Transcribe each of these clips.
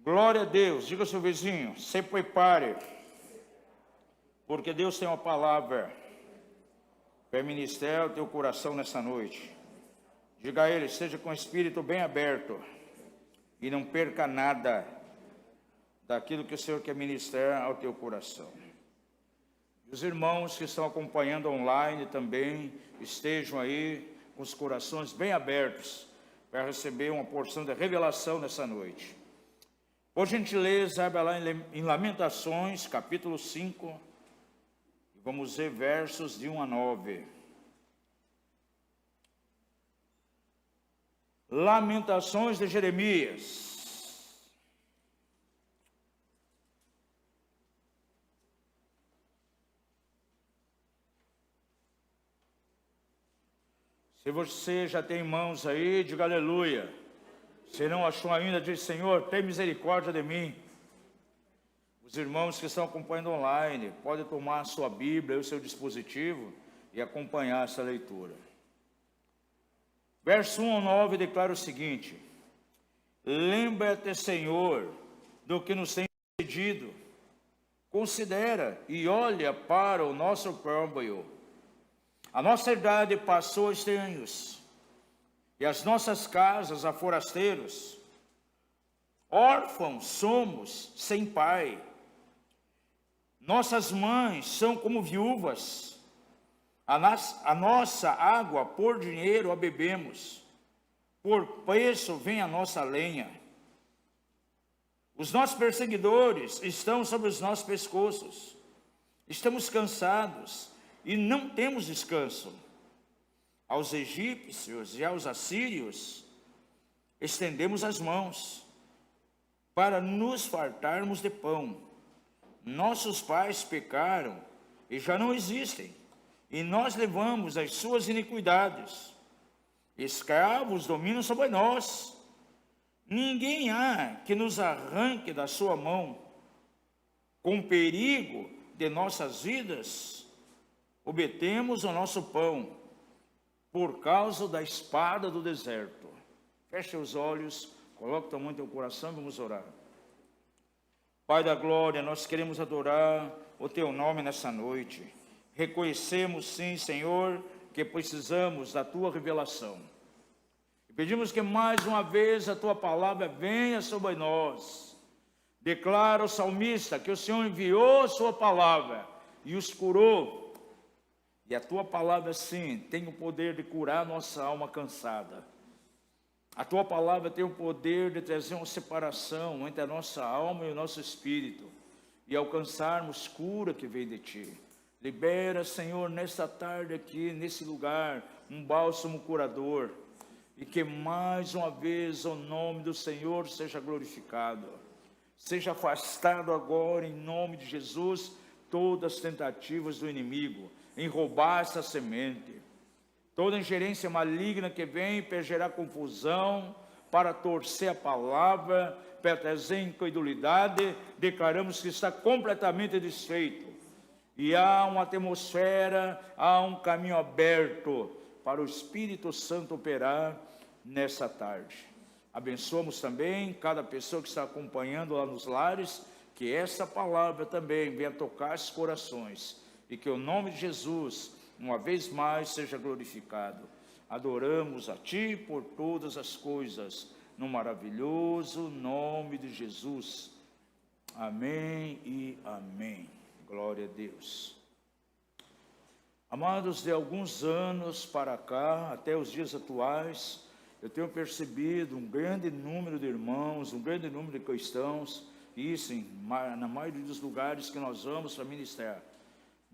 Glória a Deus. Diga ao seu vizinho, se prepare, porque Deus tem uma palavra para ministrar o teu coração nessa noite. Diga a ele, esteja com o espírito bem aberto e não perca nada daquilo que o Senhor quer ministrar ao teu coração. Os irmãos que estão acompanhando online também estejam aí com os corações bem abertos para receber uma porção de revelação nessa noite. Por gentileza, abra lá em Lamentações, capítulo 5, e vamos ver versos de 1 a 9. Lamentações de Jeremias. Se você já tem mãos aí, diga aleluia. Se não achou ainda, diz, Senhor, tem misericórdia de mim. Os irmãos que estão acompanhando online, podem tomar a sua Bíblia e o seu dispositivo e acompanhar essa leitura. Verso 1 ao 9 declara o seguinte: lembra-te, Senhor, do que nos tem pedido. Considera e olha para o nosso câmbio. A nossa herdade passou a estranhos, e as nossas casas a forasteiros. Órfãos somos sem pai. Nossas mães são como viúvas. A nossa água por dinheiro a bebemos. Por preço vem a nossa lenha. Os nossos perseguidores estão sobre os nossos pescoços. Estamos cansados e não temos descanso. Aos egípcios e aos assírios estendemos as mãos para nos fartarmos de pão. Nossos pais pecaram e já não existem, e nós levamos as suas iniquidades. Escravos dominam sobre nós. Ninguém há que nos arranque da sua mão. Com perigo de nossas vidas, obtemos o nosso pão, por causa da espada do deserto. Feche os olhos, coloque tua mão no teu coração e vamos orar. Pai da glória, nós queremos adorar o teu nome nessa noite. Reconhecemos sim, Senhor, que precisamos da tua revelação. E pedimos que mais uma vez a tua palavra venha sobre nós. Declara o salmista que o Senhor enviou a sua palavra e os curou. E a tua palavra, sim, tem o poder de curar a nossa alma cansada. A tua palavra tem o poder de trazer uma separação entre a nossa alma e o nosso espírito. E alcançarmos cura que vem de ti. Libera, Senhor, nesta tarde aqui, nesse lugar, um bálsamo curador. E que mais uma vez o nome do Senhor seja glorificado. Seja afastado agora, em nome de Jesus, todas as tentativas do inimigo em roubar essa semente. Toda ingerência maligna que vem para gerar confusão, para torcer a palavra, para trazer incredulidade, declaramos que está completamente desfeito. E há uma atmosfera, há um caminho aberto para o Espírito Santo operar nessa tarde. Abençoamos também cada pessoa que está acompanhando lá nos lares, que essa palavra também venha tocar os corações. E que o nome de Jesus, uma vez mais, seja glorificado. Adoramos a Ti por todas as coisas, no maravilhoso nome de Jesus. Amém e amém. Glória a Deus. Amados, de alguns anos para cá, até os dias atuais, eu tenho percebido um grande número de irmãos, um grande número de cristãos, isso na maioria dos lugares que nós vamos para ministrar.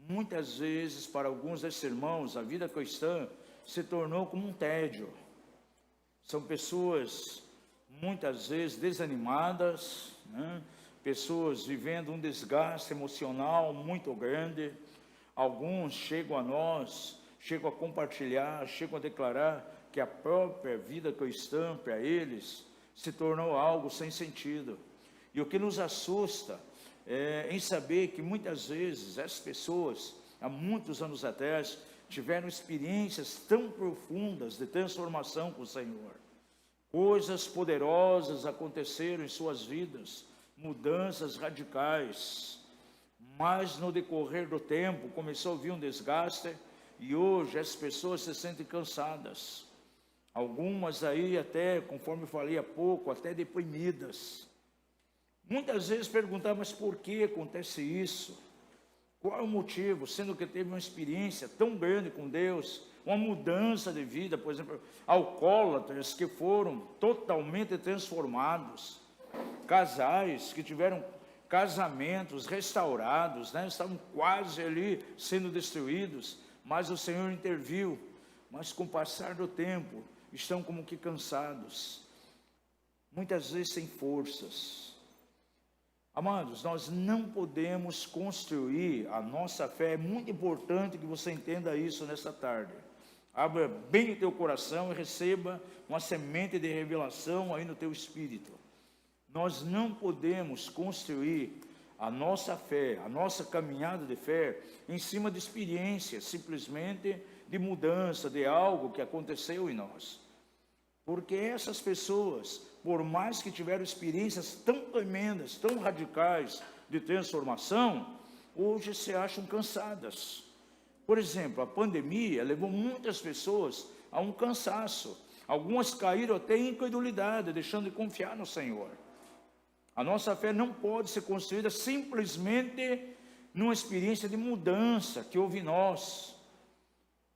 Muitas vezes, para alguns desses irmãos, a vida cristã se tornou como um tédio. São pessoas, muitas vezes, desanimadas, né? Pessoas vivendo um desgaste emocional muito grande. Alguns chegam a nós, chegam a compartilhar, chegam a declarar que a própria vida cristã, para eles, se tornou algo sem sentido. E o que nos assusta em saber que muitas vezes essas pessoas, há muitos anos atrás, tiveram experiências tão profundas de transformação com o Senhor. Coisas poderosas aconteceram em suas vidas, mudanças radicais, mas no decorrer do tempo começou a vir um desgaste e hoje as pessoas se sentem cansadas. Algumas aí até, conforme eu falei há pouco, até deprimidas. Muitas vezes perguntamos, mas por que acontece isso? Qual é o motivo? Sendo que teve uma experiência tão grande com Deus, uma mudança de vida, por exemplo, alcoólatras que foram totalmente transformados, casais que tiveram casamentos restaurados, estavam quase ali sendo destruídos, mas o Senhor interviu. Mas com o passar do tempo, estão como que cansados, muitas vezes sem forças. Amados, nós não podemos construir a nossa fé. É muito importante que você entenda isso nesta tarde. Abra bem o teu coração e receba uma semente de revelação aí no teu espírito. Nós não podemos construir a nossa fé, a nossa caminhada de fé, em cima de experiências, simplesmente de mudança, de algo que aconteceu em nós. Porque essas pessoas, por mais que tiveram experiências tão tremendas, tão radicais de transformação, hoje se acham cansadas. Por exemplo, a pandemia levou muitas pessoas a um cansaço. Algumas caíram até em incredulidade, deixando de confiar no Senhor. A nossa fé não pode ser construída simplesmente numa experiência de mudança que houve em nós.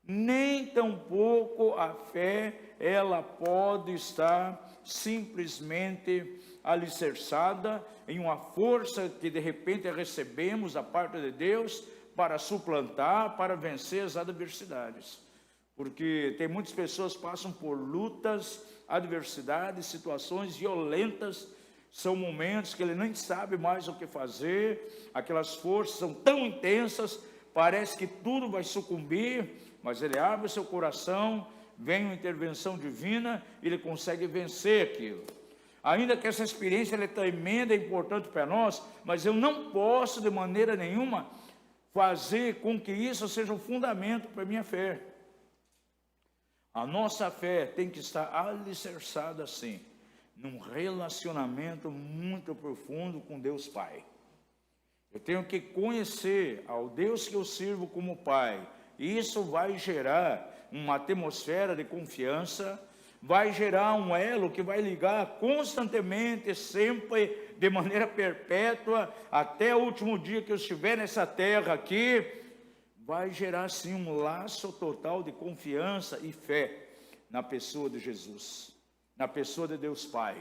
Nem tampouco a fé, ela pode estar simplesmente alicerçada em uma força que de repente recebemos da parte de Deus para suplantar, para vencer as adversidades. Porque tem muitas pessoas que passam por lutas, adversidades, situações violentas. São momentos que ele nem sabe mais o que fazer, aquelas forças são tão intensas, parece que tudo vai sucumbir, mas ele abre o seu coração, vem uma intervenção divina, e ele consegue vencer aquilo. Ainda que essa experiência é tremenda, é importante para nós, mas eu não posso de maneira nenhuma fazer com que isso seja um fundamento para a minha fé. A nossa fé tem que estar alicerçada assim, num relacionamento muito profundo com Deus Pai. Eu tenho que conhecer ao Deus que eu sirvo como Pai. E isso vai gerar uma atmosfera de confiança, vai gerar um elo que vai ligar constantemente, sempre, de maneira perpétua, até o último dia que eu estiver nessa terra aqui. Vai gerar sim um laço total de confiança e fé na pessoa de Jesus, na pessoa de Deus Pai.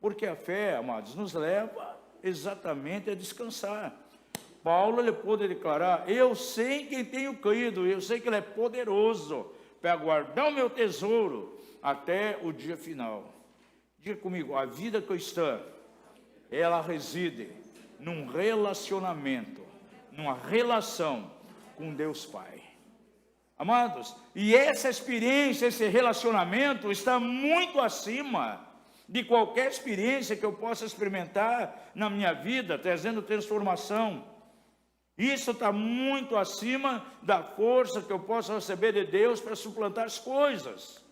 Porque a fé, amados, nos leva exatamente a descansar. Paulo, ele pôde declarar, eu sei quem tenho crido, eu sei que ele é poderoso para guardar o meu tesouro até o dia final. Diga comigo, a vida cristã, ela reside num relacionamento, numa relação com Deus Pai. Amados, e essa experiência, esse relacionamento está muito acima de qualquer experiência que eu possa experimentar na minha vida, trazendo transformação. Isso está muito acima da força que eu possa receber de Deus para suplantar as coisas.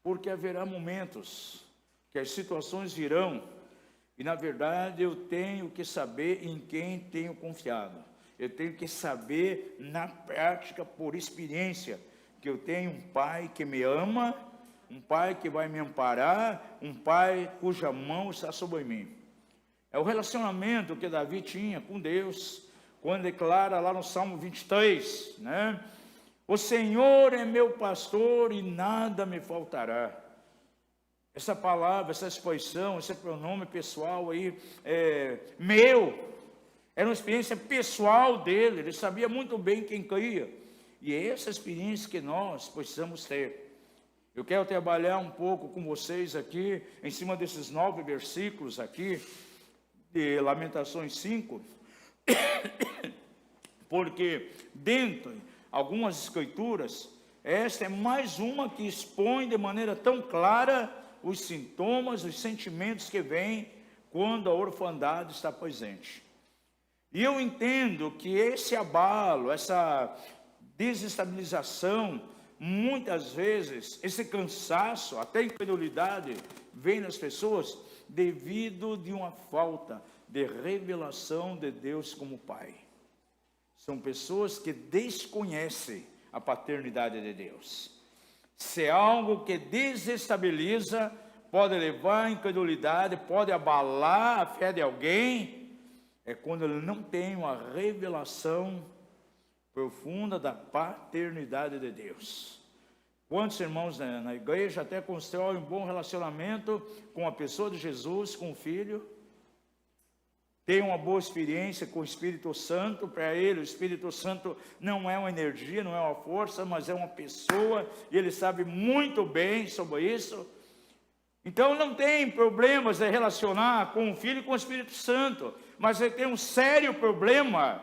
Porque haverá momentos que as situações virão, e na verdade eu tenho que saber em quem tenho confiado. Eu tenho que saber na prática, por experiência, que eu tenho um Pai que me ama, um Pai que vai me amparar, um Pai cuja mão está sobre mim. É o relacionamento que Davi tinha com Deus, quando declara lá no Salmo 23, O Senhor é meu pastor e nada me faltará. Essa palavra, essa expressão, esse pronome pessoal aí, meu, era uma experiência pessoal dele, ele sabia muito bem quem cria. E é essa experiência que nós precisamos ter. Eu quero trabalhar um pouco com vocês aqui, em cima desses 9 versículos aqui, de Lamentações 5, porque dentro de algumas escrituras, esta é mais uma que expõe de maneira tão clara os sintomas, os sentimentos que vêm quando a orfandade está presente. E eu entendo que esse abalo, essa desestabilização muitas vezes esse cansaço, até incredulidade, vem nas pessoas devido de uma falta de revelação de Deus como Pai. São pessoas que desconhecem a paternidade de Deus. Se é algo que desestabiliza, pode levar à incredulidade, pode abalar a fé de alguém, é quando ele não tem uma revelação profunda da paternidade de Deus. Quantos irmãos na igreja até constroem um bom relacionamento com a pessoa de Jesus, com o Filho, tem uma boa experiência com o Espírito Santo. Para ele, o Espírito Santo não é uma energia, não é uma força, mas é uma pessoa, e ele sabe muito bem sobre isso. Então não tem problemas de relacionar com o Filho e com o Espírito Santo, mas ele tem um sério problema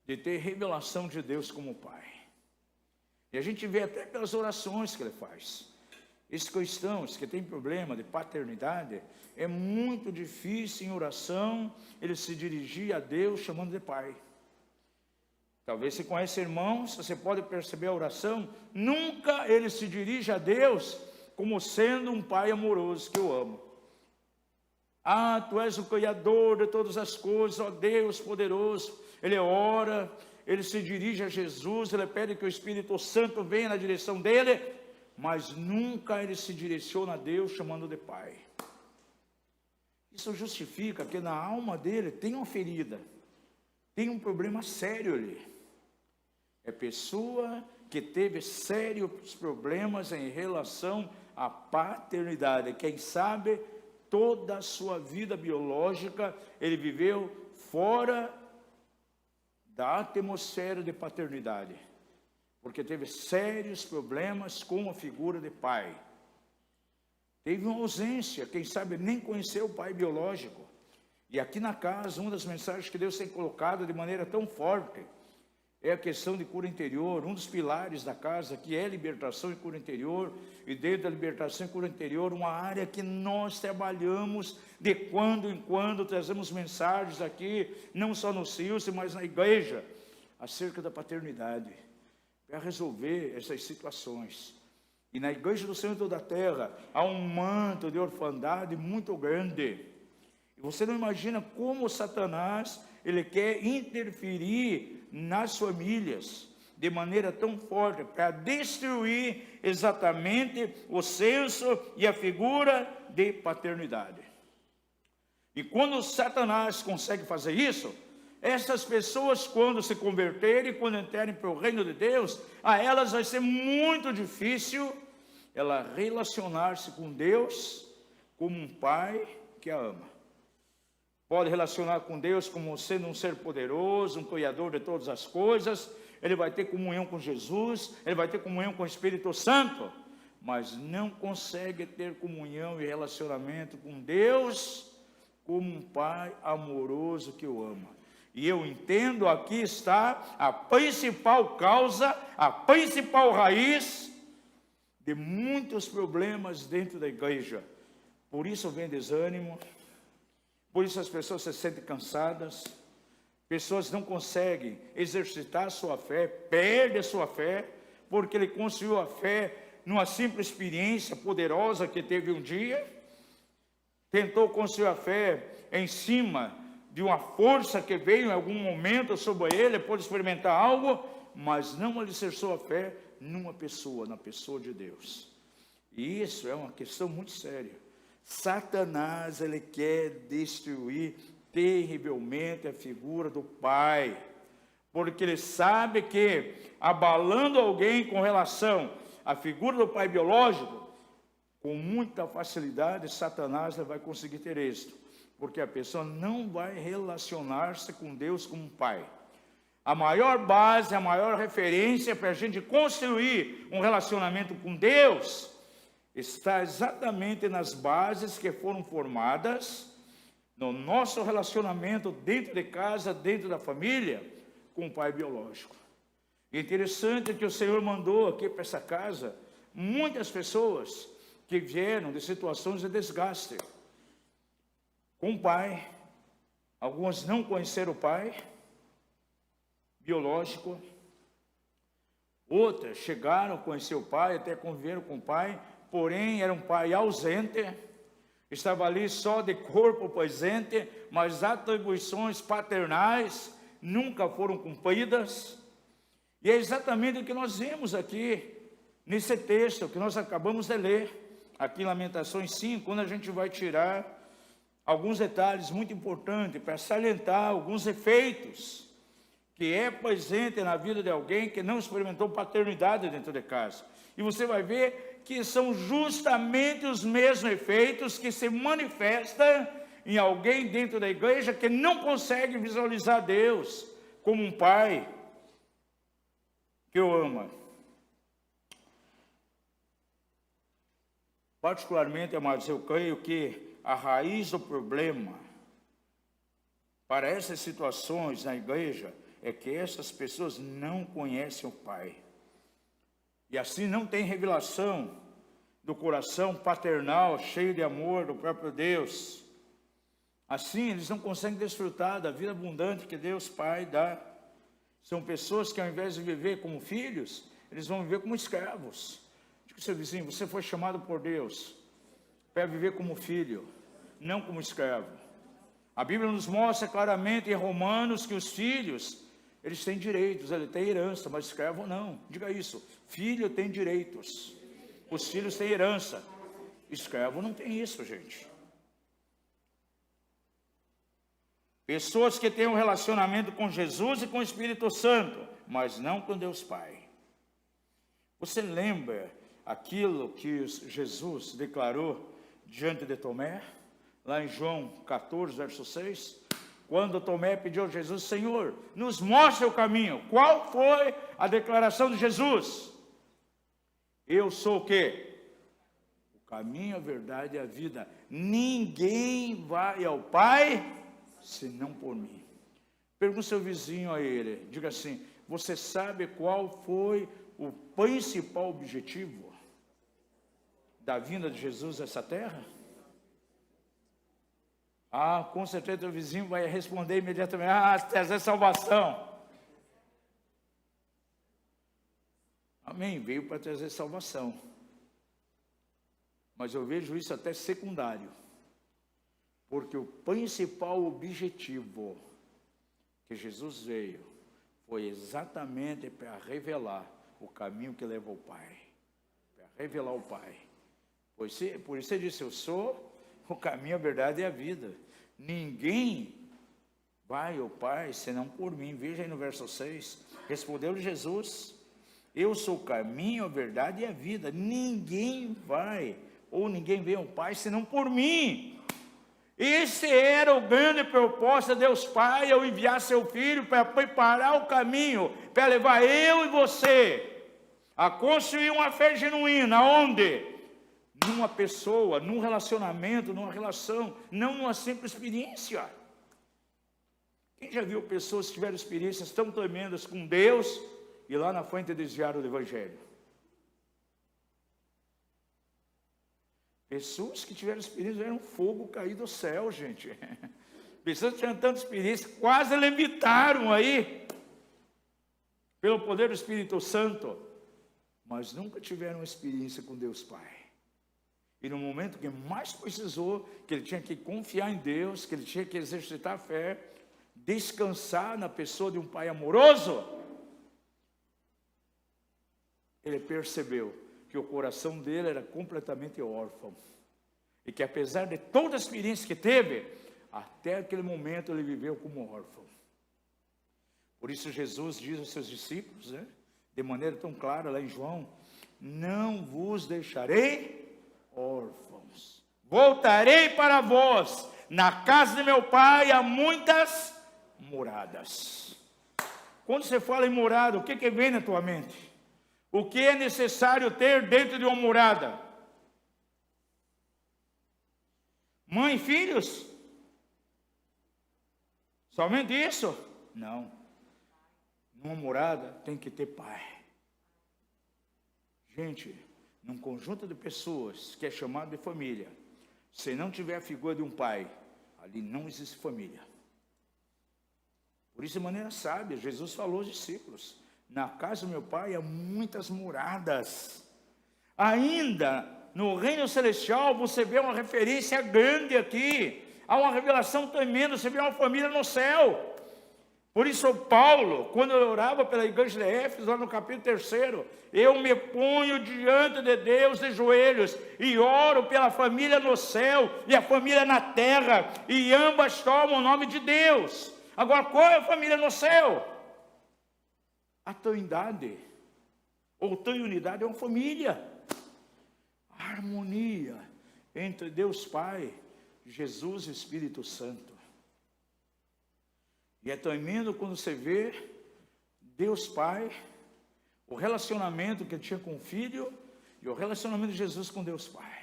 de ter revelação de Deus como Pai. E a gente vê até pelas orações que ele faz. Esses cristãos que têm problema de paternidade, é muito difícil em oração ele se dirigir a Deus chamando de Pai. Talvez você conheça irmãos, você pode perceber a oração, nunca ele se dirige a Deus como sendo um Pai amoroso que eu amo. Ah, Tu és o Criador de todas as coisas, ó Deus poderoso. Ele ora, ele se dirige a Jesus, ele pede que o Espírito Santo venha na direção dele, mas nunca ele se direciona a Deus chamando de Pai. Isso justifica que na alma dele tem uma ferida, tem um problema sério ali. É pessoa que teve sérios problemas em relação à paternidade. Quem sabe toda a sua vida biológica ele viveu fora da atmosfera de paternidade, porque teve sérios problemas com a figura de pai. Teve uma ausência, quem sabe nem conheceu o pai biológico. E aqui na casa, uma das mensagens que Deus tem colocado de maneira tão forte é a questão de cura interior. Um dos pilares da casa, que é libertação e cura interior, e dentro da libertação e cura interior, uma área que nós trabalhamos de quando em quando, trazemos mensagens aqui, não só no Silce, mas na igreja, acerca da paternidade, para resolver essas situações. E na igreja do Senhor da Terra, há um manto de orfandade muito grande. E você não imagina como Satanás, ele quer interferir nas famílias de maneira tão forte, para destruir exatamente o senso e a figura de paternidade. E quando Satanás consegue fazer isso, essas pessoas, quando se converterem, quando entrarem para o reino de Deus, a elas vai ser muito difícil ela relacionar-se com Deus como um pai que a ama. Pode relacionar com Deus como sendo um ser poderoso, um criador de todas as coisas. Ele vai ter comunhão com Jesus, ele vai ter comunhão com o Espírito Santo, mas não consegue ter comunhão e relacionamento com Deus como um pai amoroso que o ama. E eu entendo, aqui está a principal causa, a principal raiz de muitos problemas dentro da igreja. Por isso vem desânimo, por isso as pessoas se sentem cansadas, pessoas não conseguem exercitar a sua fé, perdem a sua fé, porque ele construiu a fé numa simples experiência poderosa que teve um dia, tentou construir a fé em cima de uma força que veio em algum momento sobre ele, pôde experimentar algo, mas não alicerçou a fé numa pessoa, na pessoa de Deus. E isso é uma questão muito séria. Satanás, ele quer destruir terrivelmente a figura do pai, porque ele sabe que abalando alguém com relação à figura do pai biológico, com muita facilidade Satanás vai conseguir ter êxito, porque a pessoa não vai relacionar-se com Deus como um pai. A maior base, a maior referência para a gente construir um relacionamento com Deus está exatamente nas bases que foram formadas no nosso relacionamento dentro de casa, dentro da família, com o pai biológico. E é interessante que o Senhor mandou aqui para essa casa muitas pessoas que vieram de situações de desgaste com o pai. Algumas não conheceram o pai biológico, Outras chegaram a conhecer o pai, até conviveram com o pai, porém era um pai ausente, estava ali só de corpo presente, mas atribuições paternais nunca foram cumpridas. E é exatamente o que nós vemos aqui, nesse texto que nós acabamos de ler, aqui em Lamentações 5, quando a gente vai tirar alguns detalhes muito importantes, para salientar alguns efeitos que é presente na vida de alguém que não experimentou paternidade dentro de casa. E você vai ver que são justamente os mesmos efeitos que se manifestam em alguém dentro da igreja que não consegue visualizar Deus como um pai que o ama. Particularmente, amados, eu creio que a raiz do problema para essas situações na igreja é que essas pessoas não conhecem o Pai. E assim não tem revelação do coração paternal, cheio de amor do próprio Deus. Assim, eles não conseguem desfrutar da vida abundante que Deus Pai dá. São pessoas que, ao invés de viver como filhos, eles vão viver como escravos. Diga ao seu vizinho, você foi chamado por Deus para viver como filho, não como escravo. A Bíblia nos mostra claramente em Romanos que os filhos, eles têm direitos, ele tem herança, mas escravo não. Diga isso, filho tem direitos, os filhos têm herança, escravo não tem isso, gente. Pessoas que têm um relacionamento com Jesus e com o Espírito Santo, mas não com Deus Pai. Você lembra aquilo que Jesus declarou diante de Tomé? Lá em João 14, verso 6, quando Tomé pediu a Jesus, Senhor, nos mostre o caminho. Qual foi a declaração de Jesus? Eu sou o quê? O caminho, a verdade e a vida. Ninguém vai ao Pai, senão por mim. Pergunta ao seu vizinho a ele, diga assim, você sabe qual foi o principal objetivo da vinda de Jesus a essa terra? Com certeza o vizinho vai responder imediatamente, trazer salvação. Amém, veio para trazer salvação. Mas eu vejo isso até secundário. Porque o principal objetivo que Jesus veio foi exatamente para revelar o caminho que leva ao Pai. Para revelar o Pai. Por isso ele disse, eu sou o caminho, a verdade e a vida. Ninguém vai ao Pai senão por mim. Veja aí no verso 6. Respondeu Jesus, eu sou o caminho, a verdade e a vida. Ninguém vai, ou ninguém vem ao Pai senão por mim. Esse era o grande propósito de Deus Pai, ao enviar seu Filho para preparar o caminho, para levar eu e você a construir uma fé genuína. Onde? Numa pessoa, num relacionamento, numa relação, não numa simples experiência. Quem já viu pessoas que tiveram experiências tão tremendas com Deus e lá na frente desviaram do Evangelho? Pessoas que tiveram experiência, era um fogo cair do céu, gente. Pessoas que tinham tanta experiência, quase levitaram aí, pelo poder do Espírito Santo, mas nunca tiveram experiência com Deus Pai. E no momento que mais precisou, que ele tinha que confiar em Deus, que ele tinha que exercitar a fé, descansar na pessoa de um Pai amoroso, ele percebeu que o coração dele era completamente órfão. E que apesar de toda a experiência que teve, até aquele momento ele viveu como órfão. Por isso Jesus diz aos seus discípulos, de maneira tão clara lá em João, não vos deixarei órfãos, voltarei para vós, na casa de meu pai há muitas moradas. Quando você fala em morada, o que vem na tua mente? O que é necessário ter dentro de uma morada? Mãe e filhos? Somente isso? Não. Numa morada tem que ter pai. Gente, num conjunto de pessoas que é chamado de família, se não tiver a figura de um pai, ali não existe família. Por isso, de maneira sábia, Jesus falou aos discípulos, na casa do meu pai há muitas moradas. Ainda no reino celestial você vê uma referência grande aqui. Há uma revelação tremenda, você vê uma família no céu. Por isso Paulo, quando eu orava pela igreja de Éfeso, lá no capítulo 3, eu me ponho diante de Deus de joelhos e oro pela família no céu e a família na terra, e ambas tomam o nome de Deus. Agora, qual é a família no céu? A trindade, ou triunidade, é uma família. A harmonia entre Deus Pai, Jesus e Espírito Santo. E é tremendo quando você vê Deus Pai, o relacionamento que ele tinha com o Filho e o relacionamento de Jesus com Deus Pai.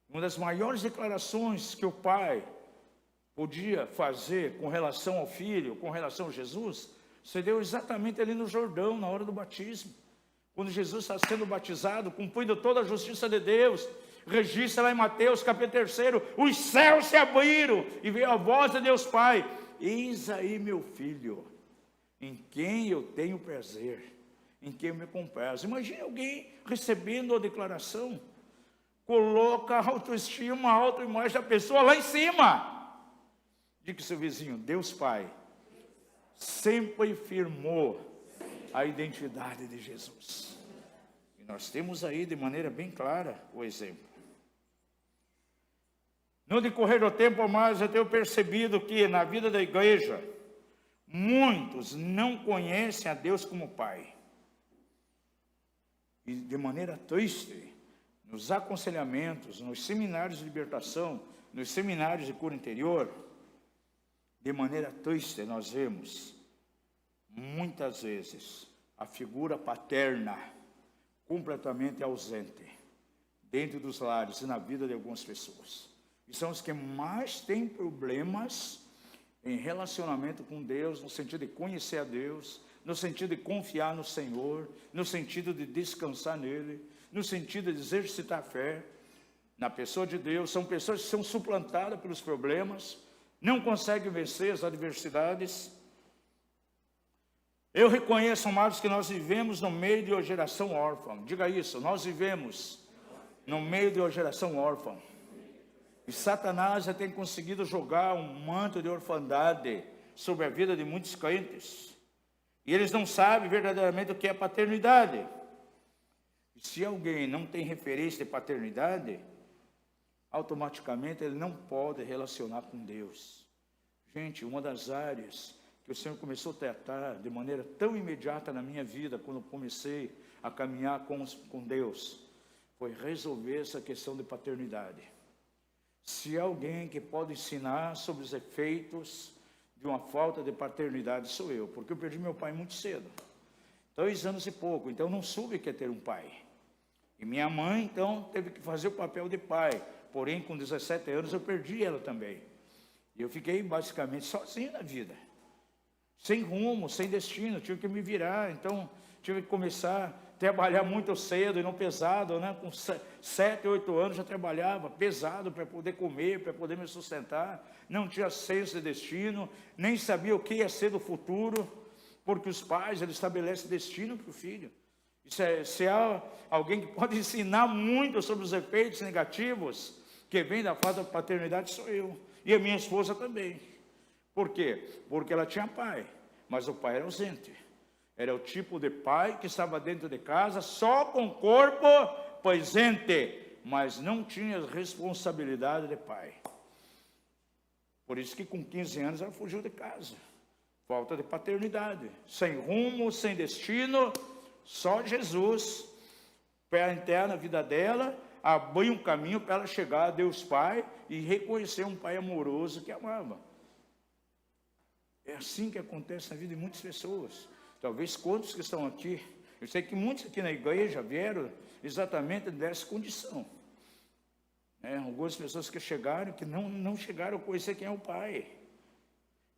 Uma das maiores declarações que o Pai podia fazer com relação ao Filho, com relação a Jesus, se deu exatamente ali no Jordão, na hora do batismo. Quando Jesus está sendo batizado, cumprindo toda a justiça de Deus, registra lá em Mateus capítulo 3, os céus se abriram e veio a voz de Deus Pai: eis aí meu filho, em quem eu tenho prazer, em quem eu me comprazo. Imagine alguém recebendo a declaração, coloca a autoestima, a autoimagem da pessoa lá em cima. Diga seu vizinho: Deus Pai sempre firmou a identidade de Jesus. E nós temos aí de maneira bem clara o exemplo. No decorrer do tempo, mais eu tenho percebido que na vida da igreja, muitos não conhecem a Deus como Pai. E de maneira triste, nos aconselhamentos, nos seminários de libertação, nos seminários de cura interior, de maneira triste nós vemos, muitas vezes, a figura paterna completamente ausente dentro dos lares e na vida de algumas pessoas. E são os que mais têm problemas em relacionamento com Deus, no sentido de conhecer a Deus, no sentido de confiar no Senhor, no sentido de descansar nele, no sentido de exercitar a fé na pessoa de Deus. São pessoas que são suplantadas pelos problemas, não conseguem vencer as adversidades. Eu reconheço, amados, que nós vivemos no meio de uma geração órfã. Diga isso: nós vivemos no meio de uma geração órfã. E Satanás já tem conseguido jogar um manto de orfandade sobre a vida de muitos crentes. E eles não sabem verdadeiramente o que é paternidade. E se alguém não tem referência de paternidade, automaticamente ele não pode relacionar com Deus. Gente, uma das áreas que o Senhor começou a tratar de maneira tão imediata na minha vida, quando eu comecei a caminhar com Deus, foi resolver essa questão de paternidade. Se há alguém que pode ensinar sobre os efeitos de uma falta de paternidade, sou eu, porque eu perdi meu pai muito cedo, 2 anos e pouco, então não soube o que é ter um pai. E minha mãe, então, teve que fazer o papel de pai, porém, com 17 anos, eu perdi ela também. E eu fiquei basicamente sozinho na vida, sem rumo, sem destino, tive que me virar, então tive que começar a trabalhar muito cedo e não pesado, né? Com 7, 8 anos já trabalhava pesado para poder comer, para poder me sustentar, não tinha senso de destino, nem sabia o que ia ser do futuro, porque os pais, eles estabelecem destino para o filho. Se há alguém que pode ensinar muito sobre os efeitos negativos que vem da falta de paternidade, sou eu, e a minha esposa também. Por quê? Porque ela tinha pai, mas o pai era ausente. Era o tipo de pai que estava dentro de casa só com o corpo presente, mas não tinha responsabilidade de pai. Por isso que com 15 anos ela fugiu de casa. Falta de paternidade, sem rumo, sem destino, só Jesus para entrar na vida dela, abrir um caminho para ela chegar a Deus Pai e reconhecer um pai amoroso que amava. É assim que acontece na vida de muitas pessoas. Talvez quantos que estão aqui, eu sei que muitos aqui na igreja vieram exatamente dessa condição. Algumas pessoas que chegaram, que não chegaram a conhecer quem é o Pai.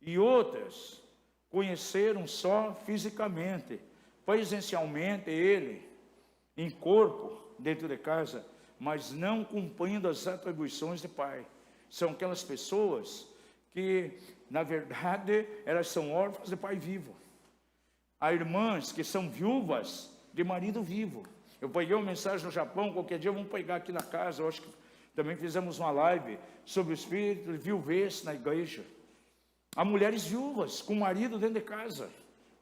E outras conheceram só fisicamente, presencialmente ele, em corpo, dentro de casa, mas não cumprindo as atribuições de Pai. São aquelas pessoas que, na verdade, elas são órfãs de pai vivo. Há irmãs que são viúvas de marido vivo. Eu peguei uma mensagem no Japão, qualquer dia vamos pegar aqui na casa, eu acho que também fizemos uma live sobre o espírito de viuvez na igreja. Há mulheres viúvas com marido dentro de casa.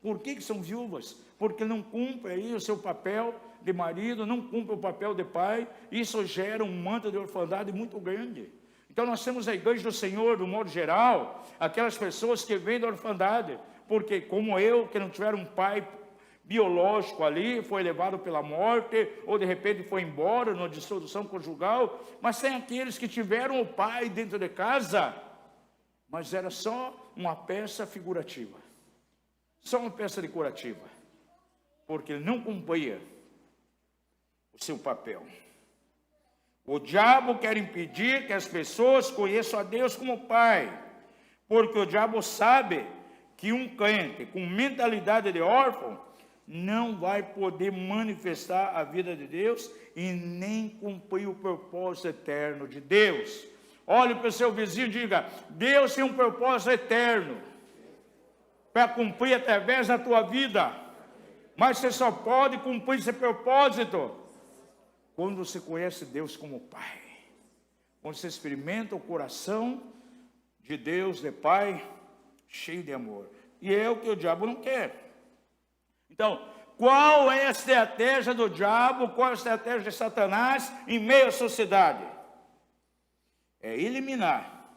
Por que são viúvas? Porque não cumprem aí o seu papel de marido, não cumprem o papel de pai. Isso gera um manto de orfandade muito grande. Então nós temos a igreja do Senhor, do modo geral, aquelas pessoas que vêm da orfandade, porque como eu, que não tiveram um pai biológico ali, foi levado pela morte, ou de repente foi embora numa dissolução conjugal, mas tem aqueles que tiveram o pai dentro de casa, mas era só uma peça figurativa, só uma peça decorativa, porque ele não cumpria o seu papel. O diabo quer impedir que as pessoas conheçam a Deus como Pai, porque o diabo sabe que um crente com mentalidade de órfão não vai poder manifestar a vida de Deus e nem cumprir o propósito eterno de Deus. Olhe para o seu vizinho e diga: Deus tem um propósito eterno para cumprir através da tua vida, mas você só pode cumprir esse propósito quando você conhece Deus como Pai, quando você experimenta o coração de Deus, de Pai, cheio de amor. E é o que o diabo não quer. Então, qual é a estratégia do diabo, qual é a estratégia de Satanás em meio à sociedade? É eliminar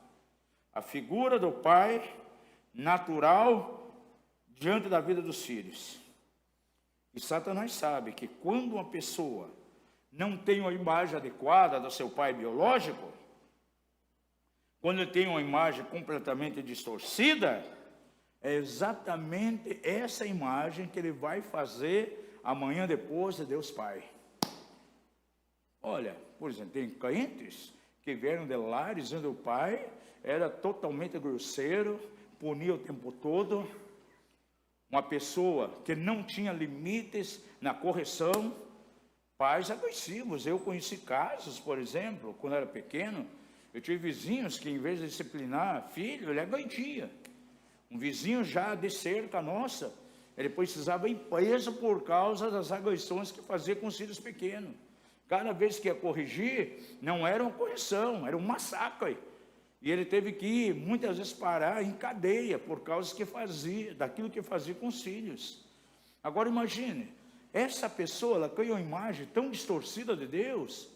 a figura do pai natural diante da vida dos filhos. E Satanás sabe que quando uma pessoa não tem uma imagem adequada do seu pai biológico, quando ele tem uma imagem completamente distorcida, é exatamente essa imagem que ele vai fazer amanhã depois de Deus Pai. Olha, por exemplo, tem crentes que vieram de lares onde o pai era totalmente grosseiro, punia o tempo todo, uma pessoa que não tinha limites na correção, pais agressivos. Eu conheci casos, por exemplo, quando eu era pequeno, eu tive vizinhos que em vez de disciplinar filho, ele agredia. Um vizinho já de cerca nossa, ele precisava ir preso por causa das agressões que fazia com os filhos pequenos. Cada vez que ia corrigir, não era uma correção, era um massacre. E ele teve que ir, muitas vezes, parar em cadeia por causa daquilo que fazia com os filhos. Agora imagine, essa pessoa, ela criou uma imagem tão distorcida de Deus,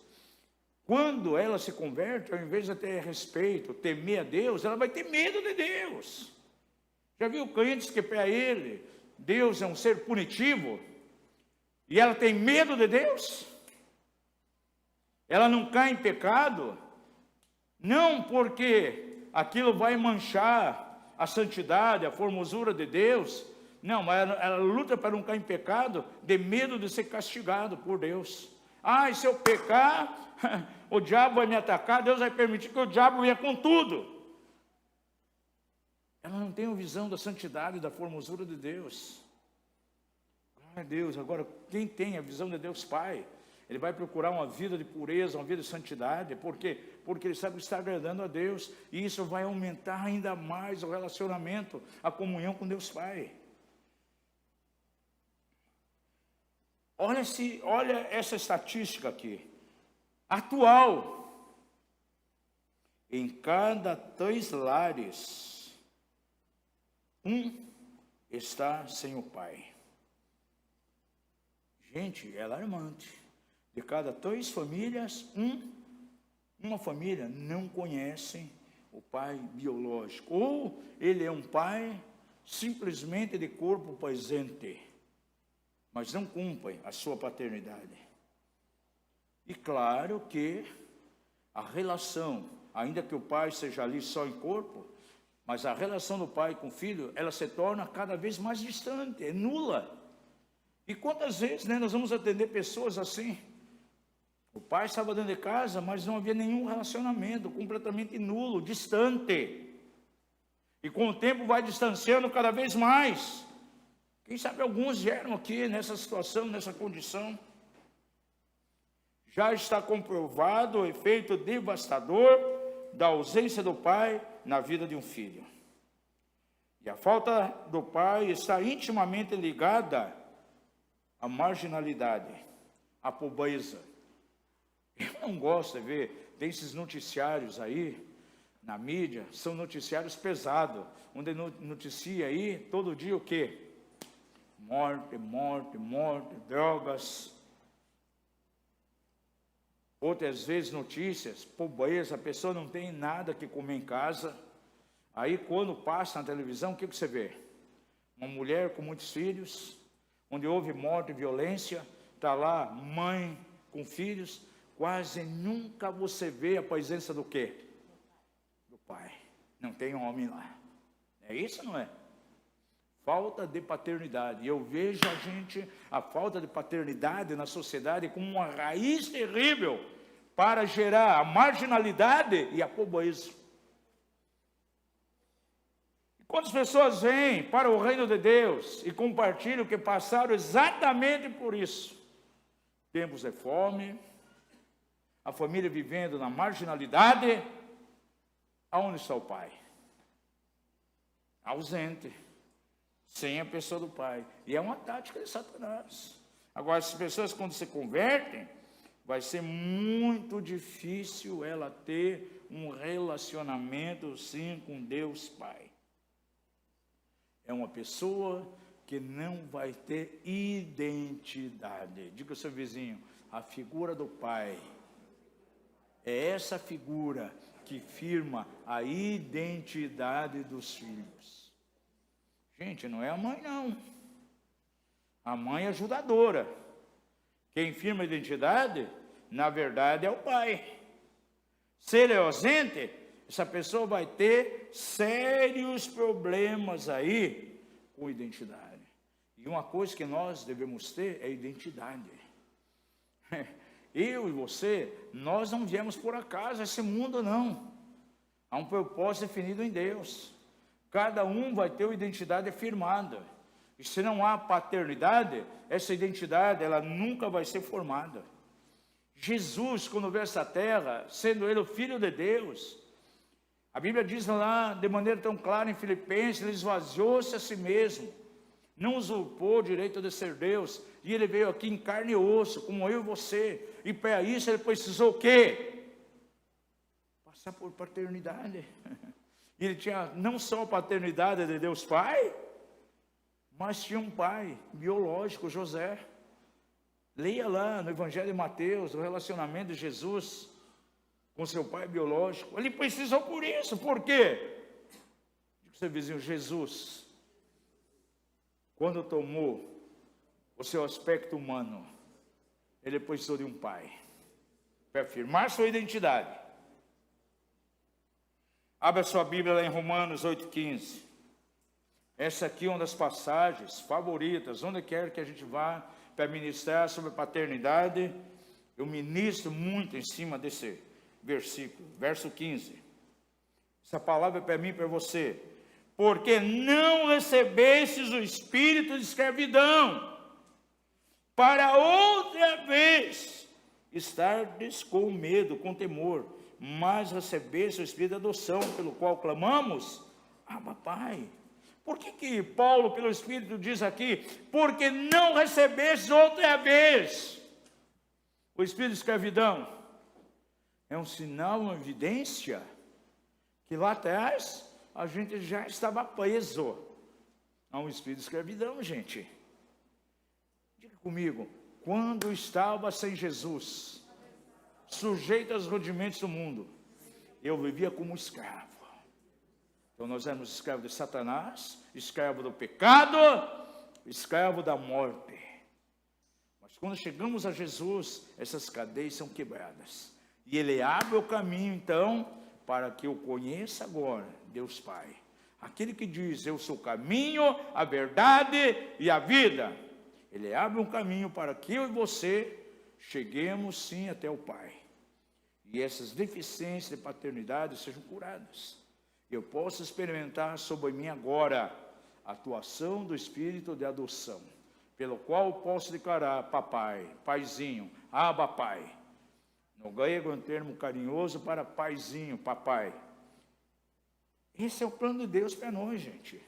quando ela se converte, ao invés de ter respeito, temer a Deus, ela vai ter medo de Deus. Já viu crentes que para ele, Deus é um ser punitivo, e ela tem medo de Deus? Ela não cai em pecado, não porque aquilo vai manchar a santidade, a formosura de Deus, não, mas ela luta para não cair em pecado, de medo de ser castigado por Deus. Ah, e se eu pecar, o diabo vai me atacar, Deus vai permitir que o diabo venha com tudo. Ela não tem a visão da santidade, da formosura de Deus. Glória a Deus. Agora, quem tem a visão de Deus Pai, ele vai procurar uma vida de pureza, uma vida de santidade. Por quê? Porque ele sabe que está agradando a Deus. E isso vai aumentar ainda mais o relacionamento, a comunhão com Deus Pai. Olha essa estatística aqui. Atual. Em cada 3 lares, um está sem o pai. Gente, é alarmante. De cada 3 famílias, uma família não conhece o pai biológico. Ou ele é um pai simplesmente de corpo presente, mas não cumpre a sua paternidade. E claro que a relação, ainda que o pai seja ali só em corpo, mas a relação do pai com o filho, ela se torna cada vez mais distante, é nula. E quantas vezes nós vamos atender pessoas assim? O pai estava dentro de casa, mas não havia nenhum relacionamento, completamente nulo, distante. E com o tempo vai distanciando cada vez mais. Quem sabe alguns vieram aqui nessa situação, nessa condição. Já está comprovado o efeito devastador da ausência do pai na vida de um filho. E a falta do pai está intimamente ligada à marginalidade, à pobreza. Eu não gosto de ver desses noticiários aí, na mídia, são noticiários pesados, onde noticia aí todo dia o quê? Morte, morte, morte, drogas. Outras vezes notícias, pobreza, a pessoa não tem nada que comer em casa. Aí quando passa na televisão, o que você vê? Uma mulher com muitos filhos, onde houve morte e violência, está lá mãe com filhos, quase nunca você vê a presença do quê? Do pai. Não tem homem lá. É isso, não é? Falta de paternidade. E eu vejo a falta de paternidade na sociedade como uma raiz terrível para gerar a marginalidade e a pobreza. Quando as pessoas vêm para o reino de Deus e compartilham que passaram exatamente por isso, tempos de fome, a família vivendo na marginalidade, aonde está o pai? Ausente, sem a pessoa do pai. E é uma tática de Satanás. Agora, as pessoas quando se convertem, vai ser muito difícil ela ter um relacionamento, sim, com Deus Pai. É uma pessoa que não vai ter identidade. Diga ao seu vizinho, a figura do pai é essa figura que firma a identidade dos filhos. Gente, não é a mãe não. A mãe é ajudadora. Quem firma a identidade, na verdade, é o pai. Se ele é ausente, essa pessoa vai ter sérios problemas aí com identidade. E uma coisa que nós devemos ter é identidade. Eu e você, nós não viemos por acaso a esse mundo, não. Há um propósito definido em Deus. Cada um vai ter uma identidade firmada. E se não há paternidade, essa identidade, ela nunca vai ser formada. Jesus, quando veio a essa terra, sendo ele o Filho de Deus, a Bíblia diz lá, de maneira tão clara em Filipenses, ele esvaziou-se a si mesmo, não usurpou o direito de ser Deus, e ele veio aqui em carne e osso, como eu e você, e para isso ele precisou o quê? Passar por paternidade. Ele tinha não só a paternidade de Deus Pai, mas tinha um pai biológico, José. Leia lá no Evangelho de Mateus, o relacionamento de Jesus com seu pai biológico. Ele precisou por isso. Por quê? Diga seu vizinho, Jesus, quando tomou o seu aspecto humano, ele precisou de um pai para afirmar sua identidade. Abra sua Bíblia lá em Romanos 8,15. Essa aqui é uma das passagens favoritas, onde quer que a gente vá para ministrar sobre paternidade, eu ministro muito em cima desse versículo, verso 15. Essa palavra é para mim e para você. Porque não recebestes o espírito de escravidão, para outra vez estardes com medo, com temor, mas recebeste o espírito de adoção, pelo qual clamamos, Abba, Pai. Por que Paulo, pelo Espírito, diz aqui? Porque não recebestes outra vez o espírito de escravidão. É um sinal, uma evidência, que lá atrás a gente já estava preso a um espírito de escravidão, gente. Diga comigo, quando estava sem Jesus, sujeito aos rudimentos do mundo, eu vivia como escravo. Então nós éramos escravos de Satanás, escravo do pecado, escravo da morte. Mas quando chegamos a Jesus, essas cadeias são quebradas. E Ele abre o caminho, então, para que eu conheça agora Deus Pai. Aquele que diz, eu sou o caminho, a verdade e a vida. Ele abre um caminho para que eu e você cheguemos sim até o Pai. E essas deficiências de paternidade sejam curadas. Eu posso experimentar sobre mim agora a atuação do Espírito de adoção, pelo qual eu posso declarar papai, paizinho, Abba, Pai. No grego é um termo carinhoso para paizinho, papai. Esse é o plano de Deus para nós, gente.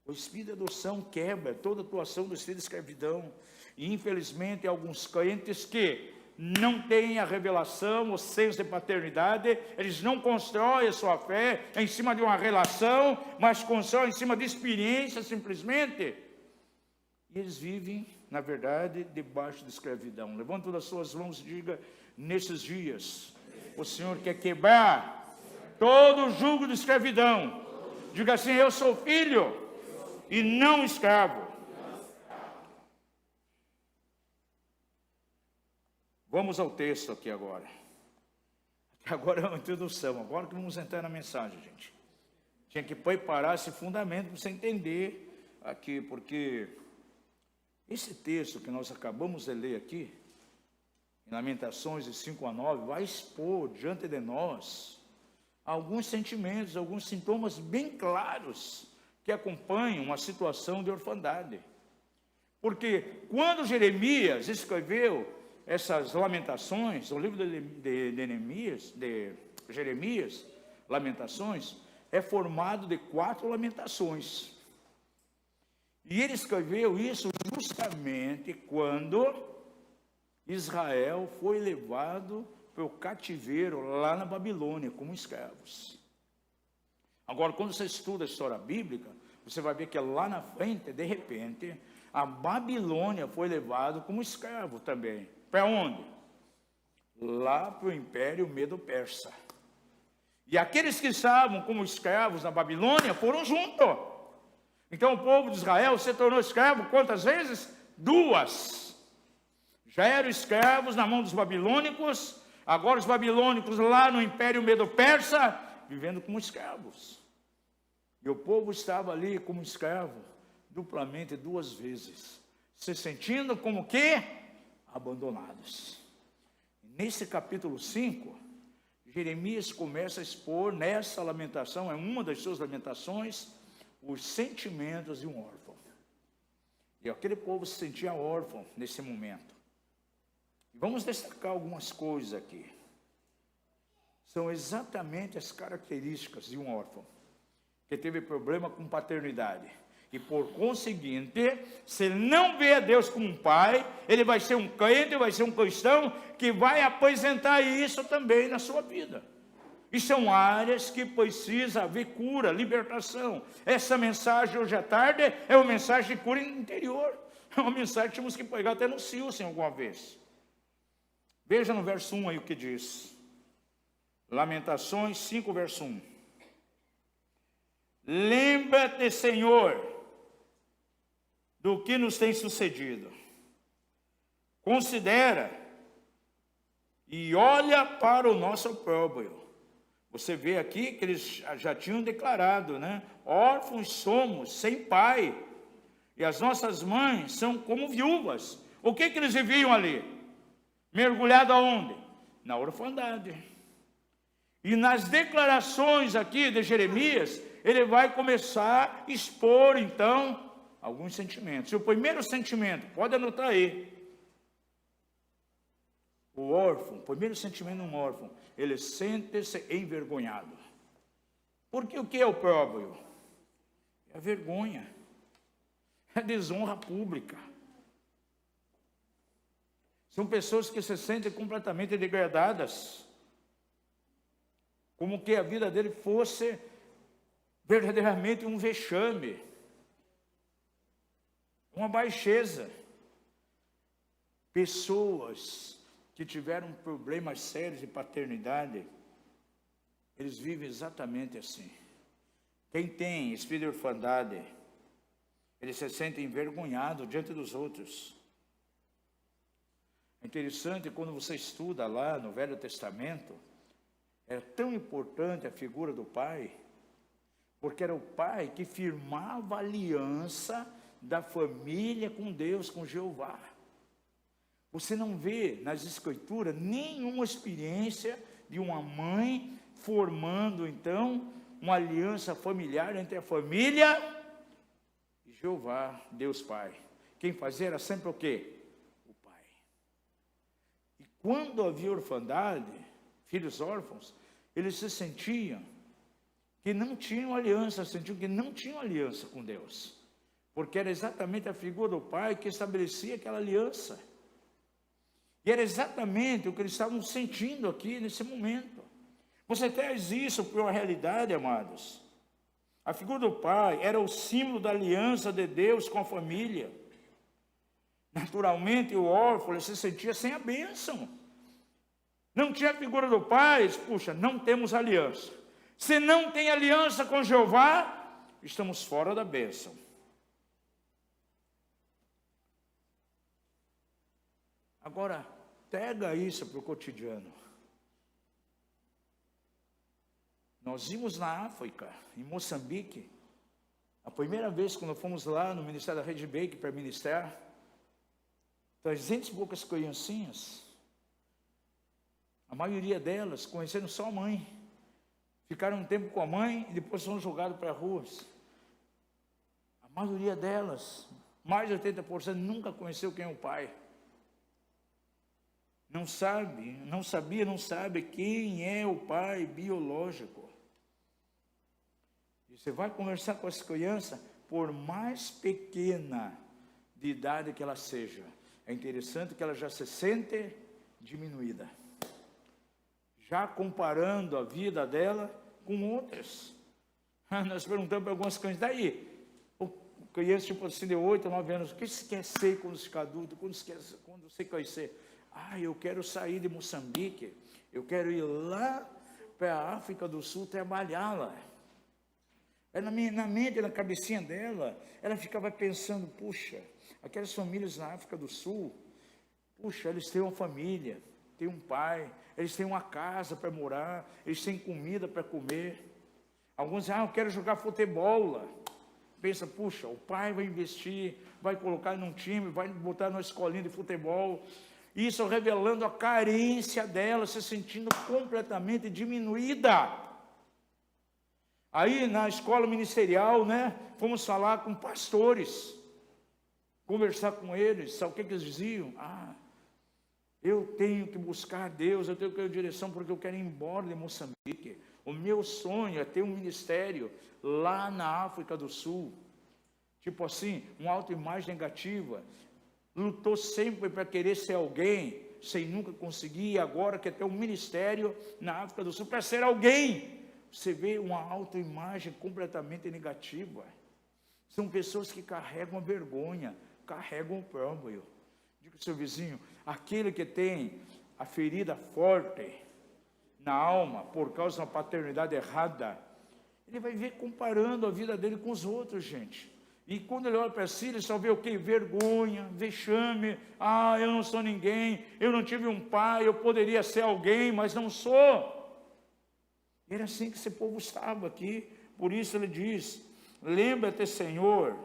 O espírito de adoção quebra toda a atuação do espírito de escravidão. E infelizmente alguns crentes que não têm a revelação, o senso de paternidade, eles não constroem a sua fé em cima de uma relação, mas constroem em cima de experiência simplesmente. E eles vivem, na verdade, debaixo de escravidão. Levanta todas as suas mãos e diga: nesses dias, o Senhor quer quebrar todo o jugo de escravidão. Diga assim: eu sou filho e não escravo. Vamos ao texto aqui agora. Agora é uma introdução, agora que vamos entrar na mensagem, gente. Tinha que preparar esse fundamento para você entender aqui, porque esse texto que nós acabamos de ler aqui, em Lamentações de 5-9, vai expor diante de nós alguns sentimentos, alguns sintomas bem claros que acompanham uma situação de orfandade. Porque quando Jeremias escreveu essas lamentações, o livro de Jeremias, Lamentações, é formado de 4 lamentações. E ele escreveu isso justamente quando Israel foi levado para o cativeiro lá na Babilônia, como escravos. Agora, quando você estuda a história bíblica, você vai ver que lá na frente, de repente, a Babilônia foi levada como escravo também. Para onde? Lá para o Império Medo-Persa. E aqueles que estavam como escravos na Babilônia foram junto. Então o povo de Israel se tornou escravo quantas vezes? 2. Já eram escravos na mão dos babilônicos, agora os babilônicos lá no Império Medo-Persa, vivendo como escravos. E o povo estava ali como escravo, duplamente 2 vezes, se sentindo como que? Abandonados. Nesse capítulo 5, Jeremias começa a expor nessa lamentação, é uma das suas lamentações, os sentimentos de um órfão. E aquele povo se sentia órfão nesse momento. Vamos destacar algumas coisas aqui. São exatamente as características de um órfão que teve problema com paternidade. E por conseguinte, se ele não vê a Deus como um pai, ele vai ser um crente, vai ser um cristão que vai apresentar isso também na sua vida. E são áreas que precisa haver cura, libertação. Essa mensagem hoje à tarde é uma mensagem de cura interior. É uma mensagem que temos que pregar até no Silsen alguma vez. Veja no verso 1 aí o que diz. Lamentações 5, verso 1. Lembra-te, Senhor, do que nos tem sucedido. Considera e olha para o nosso opróbrio. Você vê aqui que eles já tinham declarado, né? Órfãos somos, sem pai, e as nossas mães são como viúvas. O que eles viviam ali? Mergulhado aonde? Na orfandade. E nas declarações aqui de Jeremias, ele vai começar a expor, então, alguns sentimentos. E o primeiro sentimento, pode anotar aí. O órfão, o primeiro sentimento de um órfão, ele sente-se envergonhado. Porque o que é o opróbrio? É a vergonha. É a desonra pública. São pessoas que se sentem completamente degradadas. Como que a vida dele fosse verdadeiramente um vexame. Uma baixeza. Pessoas que tiveram problemas sérios de paternidade, eles vivem exatamente assim. Quem tem espírito de orfandade, ele se sente envergonhado diante dos outros. É interessante quando você estuda lá no Velho Testamento, é tão importante a figura do pai, porque era o pai que firmava a aliança da família com Deus, com Jeová. Você não vê nas escrituras nenhuma experiência de uma mãe formando, então, uma aliança familiar entre a família e Jeová, Deus Pai. Quem fazia era sempre o quê? O pai. E quando havia orfandade, filhos órfãos, eles se sentiam que não tinham aliança, sentiam que não tinham aliança com Deus. porque era exatamente a figura do pai que estabelecia aquela aliança. E era exatamente o que eles estavam sentindo aqui nesse momento. Você traz isso para uma realidade, amados. A figura do pai era o símbolo da aliança de Deus com a família. Naturalmente, o órfão se sentia sem a bênção. Não tinha a figura do pai, puxa, não temos aliança. Se não tem aliança com Jeová, estamos fora da bênção. Agora, pega isso para o cotidiano. Nós vimos na África, em Moçambique, a primeira vez quando fomos lá no Ministério da Rede Bake para ministrar, 300 e poucas criancinhas, a maioria delas conhecendo só a mãe, ficaram um tempo com a mãe e depois foram jogados para as ruas. A maioria delas, mais de 80%, nunca conheceu quem é o pai. Não sabe quem é o pai biológico. E você vai conversar com essa criança, por mais pequena de idade que ela seja, é interessante que ela já se sente diminuída, já comparando a vida dela com outras. Nós perguntamos para algumas crianças, daí, criança tipo assim de 8, 9 anos, o que você quer ser quando ficar adulto, quando você quer ser? Eu quero sair de Moçambique, eu quero ir lá para a África do Sul trabalhar lá. Na mente, na cabecinha dela, ela ficava pensando, puxa, aquelas famílias na África do Sul, puxa, eles têm uma família, têm um pai, eles têm uma casa para morar, eles têm comida para comer. Alguns dizem, eu quero jogar futebol lá. Pensa, puxa, o pai vai investir, vai colocar num time, vai botar numa escolinha de futebol. Isso revelando a carência dela, se sentindo completamente diminuída. Aí na escola ministerial, fomos falar com pastores, conversar com eles, sabe o que eles diziam? Eu tenho que buscar Deus, eu tenho que ir direção porque eu quero ir embora de Moçambique. O meu sonho é ter um ministério lá na África do Sul. Tipo assim, uma autoimagem negativa. Lutou sempre para querer ser alguém, sem nunca conseguir, e agora quer ter um ministério na África do Sul para ser alguém. Você vê uma autoimagem completamente negativa. São pessoas que carregam a vergonha, carregam o próprio. Diga ao seu vizinho, aquele que tem a ferida forte na alma, por causa de uma paternidade errada, ele vai ver comparando a vida dele com os outros, gente. E quando ele olha para si, ele só vê o quê? Vergonha, vexame. Eu não sou ninguém, eu não tive um pai, eu poderia ser alguém, mas não sou. Era assim que esse povo estava aqui. Por isso ele diz, lembra-te, Senhor,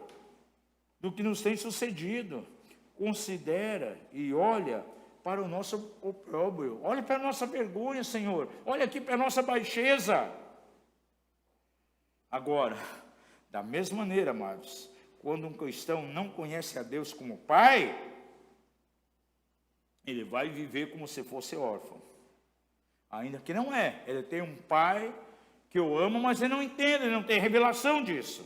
do que nos tem sucedido. Considera e olha para o nosso opróbrio. Olha para a nossa vergonha, Senhor. Olha aqui para a nossa baixeza. Agora, da mesma maneira, amados, quando um cristão não conhece a Deus como Pai, ele vai viver como se fosse órfão. Ainda que não é. Ele tem um pai que o ama, mas ele não entende, ele não tem revelação disso.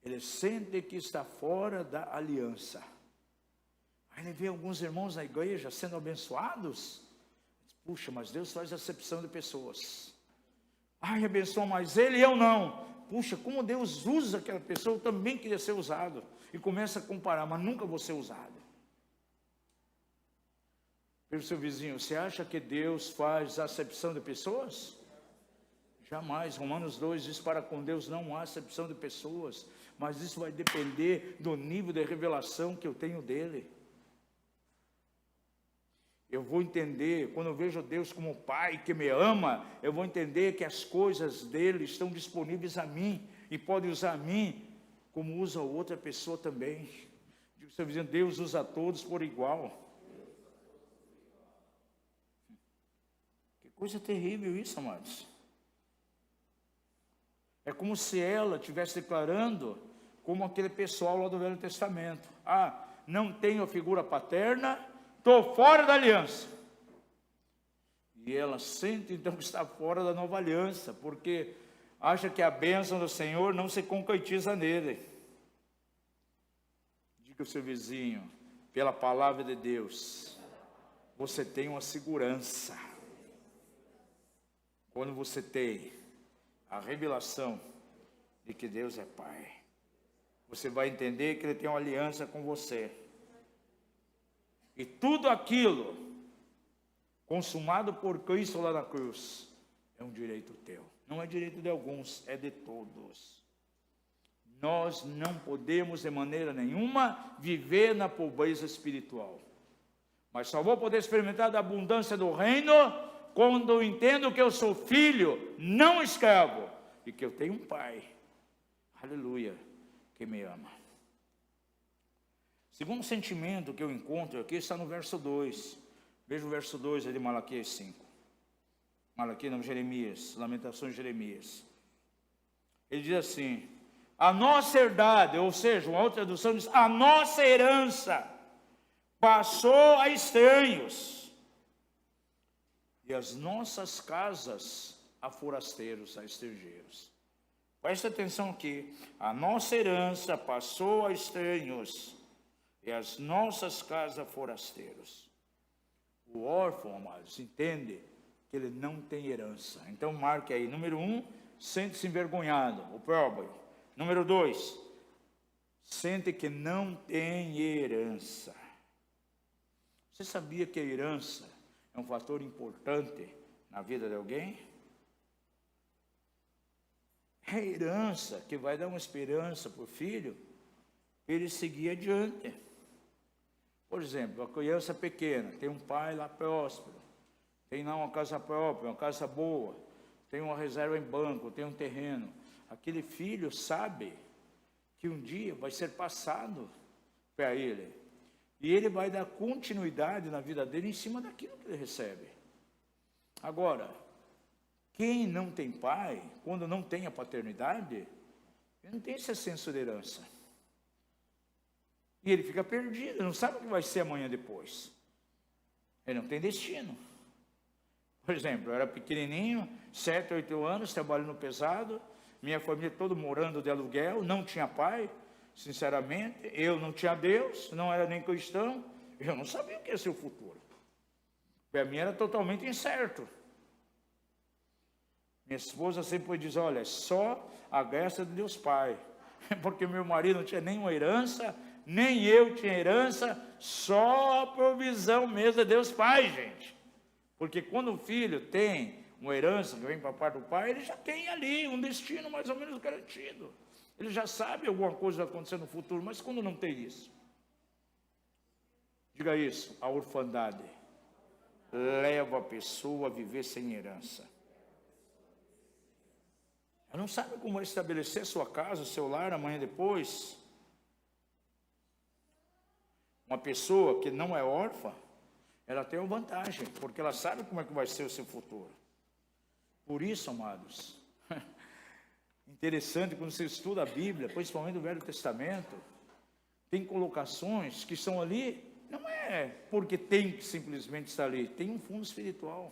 Ele sente que está fora da aliança. Aí ele vê alguns irmãos na igreja sendo abençoados. Puxa, mas Deus faz acepção de pessoas. Abençoa mais ele e eu não. Puxa, como Deus usa aquela pessoa, eu também queria ser usado. E começa a comparar, mas nunca vou ser usado. Pelo seu vizinho, você acha que Deus faz acepção de pessoas? Jamais. Romanos 2 diz, para com Deus não há acepção de pessoas, mas isso vai depender do nível de revelação que eu tenho dele. Eu vou entender, quando eu vejo Deus como Pai que me ama, eu vou entender que as coisas dele estão disponíveis a mim, e pode usar a mim, como usa outra pessoa também. Digo ao seu vizinho, Deus usa a todos por igual. Coisa terrível isso, amados. É como se ela estivesse declarando, como aquele pessoal lá do Velho Testamento. Não tenho a figura paterna, estou fora da aliança. E ela sente então que está fora da nova aliança, porque acha que a bênção do Senhor não se concretiza nele. Diga ao seu vizinho, pela palavra de Deus, você tem uma segurança. Quando você tem a revelação de que Deus é Pai, você vai entender que Ele tem uma aliança com você. E tudo aquilo consumado por Cristo lá na cruz é um direito teu. Não é direito de alguns, é de todos. Nós não podemos de maneira nenhuma viver na pobreza espiritual. Mas só vou poder experimentar da abundância do reino quando eu entendo que eu sou filho, não escravo, e que eu tenho um Pai, aleluia, que me ama. Segundo sentimento que eu encontro aqui está no verso 2. Veja o verso 2 de Malaquias 5. Malaquias não, Jeremias, Lamentações de Jeremias. Ele diz assim, a nossa herdade, ou seja, uma outra tradução diz, a nossa herança passou a estranhos, e as nossas casas a forasteiros, a estrangeiros. Preste atenção aqui, a nossa herança passou a estranhos, e as nossas casas a forasteiros. O órfão, amados, entende que ele não tem herança. Então marque aí, número 1, sente-se envergonhado, o próprio. Número 2, sente que não tem herança. Você sabia que a herança é um fator importante na vida de alguém? É a herança que vai dar uma esperança para o filho, para ele seguir adiante. Por exemplo, a criança pequena, tem um pai lá próspero, tem lá uma casa própria, uma casa boa, tem uma reserva em banco, tem um terreno. Aquele filho sabe que um dia vai ser passado para ele. E ele vai dar continuidade na vida dele em cima daquilo que ele recebe. Agora, quem não tem pai, quando não tem a paternidade, ele não tem esse senso de herança. E ele fica perdido, não sabe o que vai ser amanhã depois. Ele não tem destino. Por exemplo, eu era pequenininho, 7, 8 anos, trabalhando pesado, minha família toda morando de aluguel, não tinha pai, sinceramente, eu não tinha Deus, não era nem cristão, eu não sabia o que ia ser o futuro. Para mim era totalmente incerto. Minha esposa sempre diz, olha, é só a graça de Deus Pai, porque meu marido não tinha nenhuma herança, nem eu tinha herança, só a provisão mesmo de Deus Pai, gente. Porque quando o filho tem uma herança que vem para parte do pai, ele já tem ali um destino mais ou menos garantido. Ele já sabe alguma coisa vai acontecer no futuro, mas quando não tem isso? Diga isso, a orfandade leva a pessoa a viver sem herança. Ela não sabe como vai estabelecer sua casa, seu lar amanhã depois. Uma pessoa que não é órfã, ela tem uma vantagem, porque ela sabe como é que vai ser o seu futuro. Por isso, amados, interessante quando você estuda a Bíblia, principalmente o Velho Testamento, tem colocações que são ali, não é porque tem que simplesmente estar ali, tem um fundo espiritual.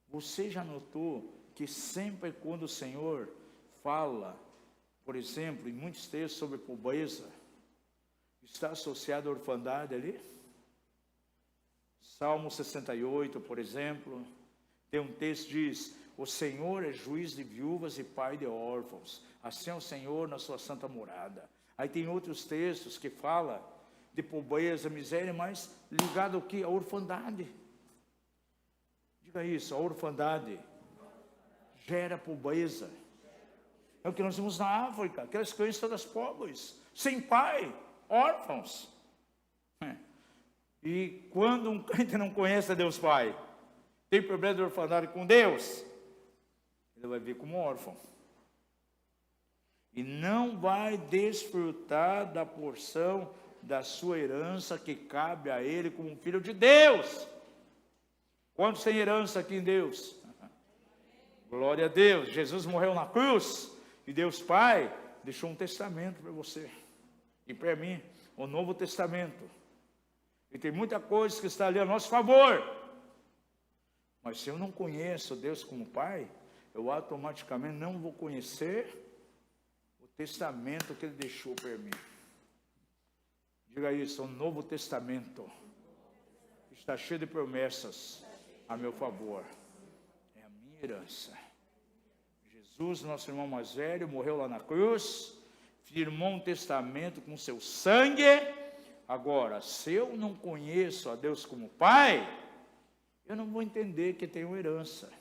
Você já notou que sempre quando o Senhor fala, por exemplo, em muitos textos sobre pobreza, está associado à orfandade ali? Salmo 68, por exemplo, tem um texto que diz, o Senhor é juiz de viúvas e pai de órfãos, assim é o Senhor na sua santa morada. Aí tem outros textos que falam de pobreza, miséria, mas ligado ao que? A orfandade. Diga isso, a orfandade gera pobreza. É o que nós vimos na África, aquelas crianças todas pobres, sem pai, órfãos. E quando um crente não conhece a Deus Pai, tem problema de orfandade com Deus, ele vai vir como órfão. E não vai desfrutar da porção da sua herança que cabe a ele como um filho de Deus. Quantos têm herança aqui em Deus? Glória a Deus. Jesus morreu na cruz e Deus Pai deixou um testamento para você e para mim, o Novo Testamento. E tem muita coisa que está ali a nosso favor. Mas se eu não conheço Deus como Pai, eu automaticamente não vou conhecer o testamento que ele deixou para mim. Diga isso, o Novo Testamento está cheio de promessas a meu favor. É a minha herança. Jesus, nosso irmão mais velho, morreu lá na cruz, firmou um testamento com seu sangue. Agora, se eu não conheço a Deus como Pai, eu não vou entender que tenho herança.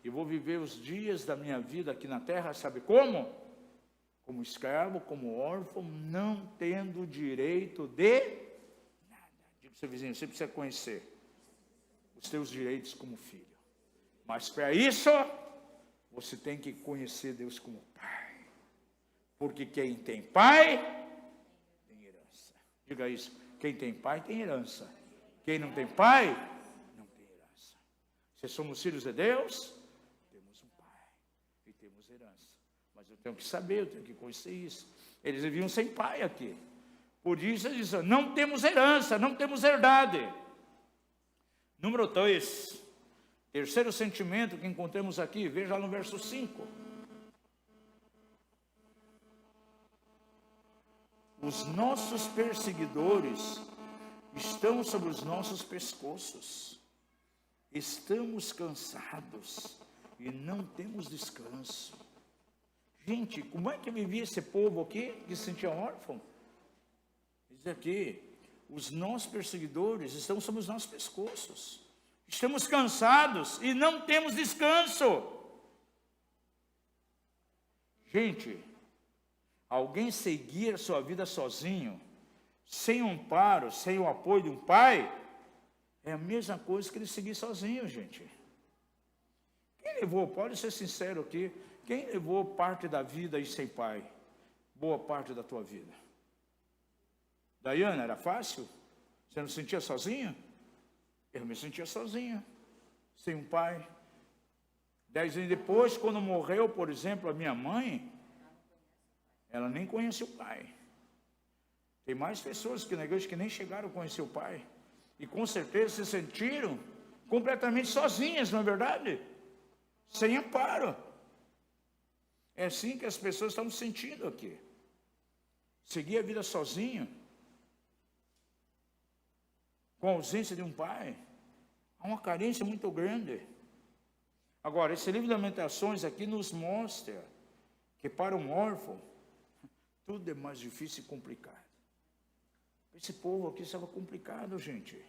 E vou viver os dias da minha vida aqui na terra, sabe como? Como escravo, como órfão, não tendo direito de nada. Diga para o seu vizinho, você precisa conhecer os seus direitos como filho. Mas para isso, você tem que conhecer Deus como Pai. Porque quem tem pai, tem herança. Diga isso, quem tem pai, tem herança. Quem não tem pai, não tem herança. Se somos filhos de Deus, temos um pai e temos herança. Mas eu tenho que saber, eu tenho que conhecer isso. Eles viviam sem pai aqui. Por isso eles dizem, não temos herança, não temos herdade. Número 2, terceiro sentimento que encontramos aqui, veja lá no verso 5. Os nossos perseguidores estão sobre os nossos pescoços. Estamos cansados e não temos descanso. Gente, como é que vivia esse povo aqui, que se sentia órfão? Diz aqui, os nossos perseguidores estão sobre os nossos pescoços. Estamos cansados e não temos descanso. Gente, alguém seguir a sua vida sozinho, sem um amparo, sem o apoio de um pai, é a mesma coisa que ele seguir sozinho, gente. Quem levou, pode ser sincero aqui, quem levou parte da vida aí sem pai? Boa parte da tua vida. Daiana, era fácil? Você não se sentia sozinha? Eu me sentia sozinha, sem um pai. 10 anos depois, quando morreu, por exemplo, a minha mãe, ela nem conhecia o pai. Tem mais pessoas que na igreja que nem chegaram a conhecer o pai. E com certeza se sentiram completamente sozinhas, não é verdade? Sem amparo. É assim que as pessoas estão se sentindo aqui. Seguir a vida sozinho, com a ausência de um pai, há uma carência muito grande. Agora, esse livro de Lamentações aqui nos mostra que para um órfão, tudo é mais difícil e complicado. Esse povo aqui estava complicado, gente.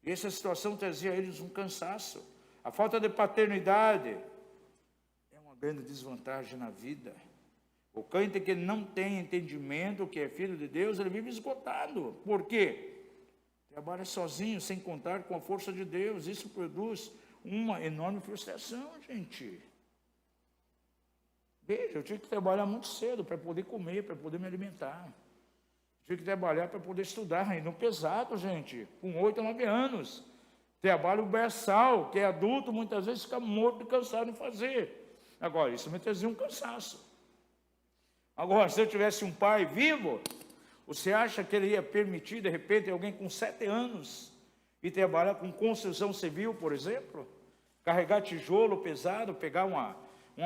E essa situação trazia a eles um cansaço. A falta de paternidade é uma grande desvantagem na vida. O crente que não tem entendimento, que é filho de Deus, ele vive esgotado. Por quê? Trabalha sozinho, sem contar com a força de Deus. Isso produz uma enorme frustração, gente. Veja, eu tive que trabalhar muito cedo para poder comer, para poder me alimentar. Tive que trabalhar para poder estudar, e no pesado, gente, com 8 a 9 anos. Trabalho braçal, que é adulto, muitas vezes fica morto e cansado de fazer. Agora, isso me trazia um cansaço. Agora, se eu tivesse um pai vivo, você acha que ele ia permitir, de repente, alguém com 7 anos ir trabalhar com construção civil, por exemplo? Carregar tijolo pesado, pegar uma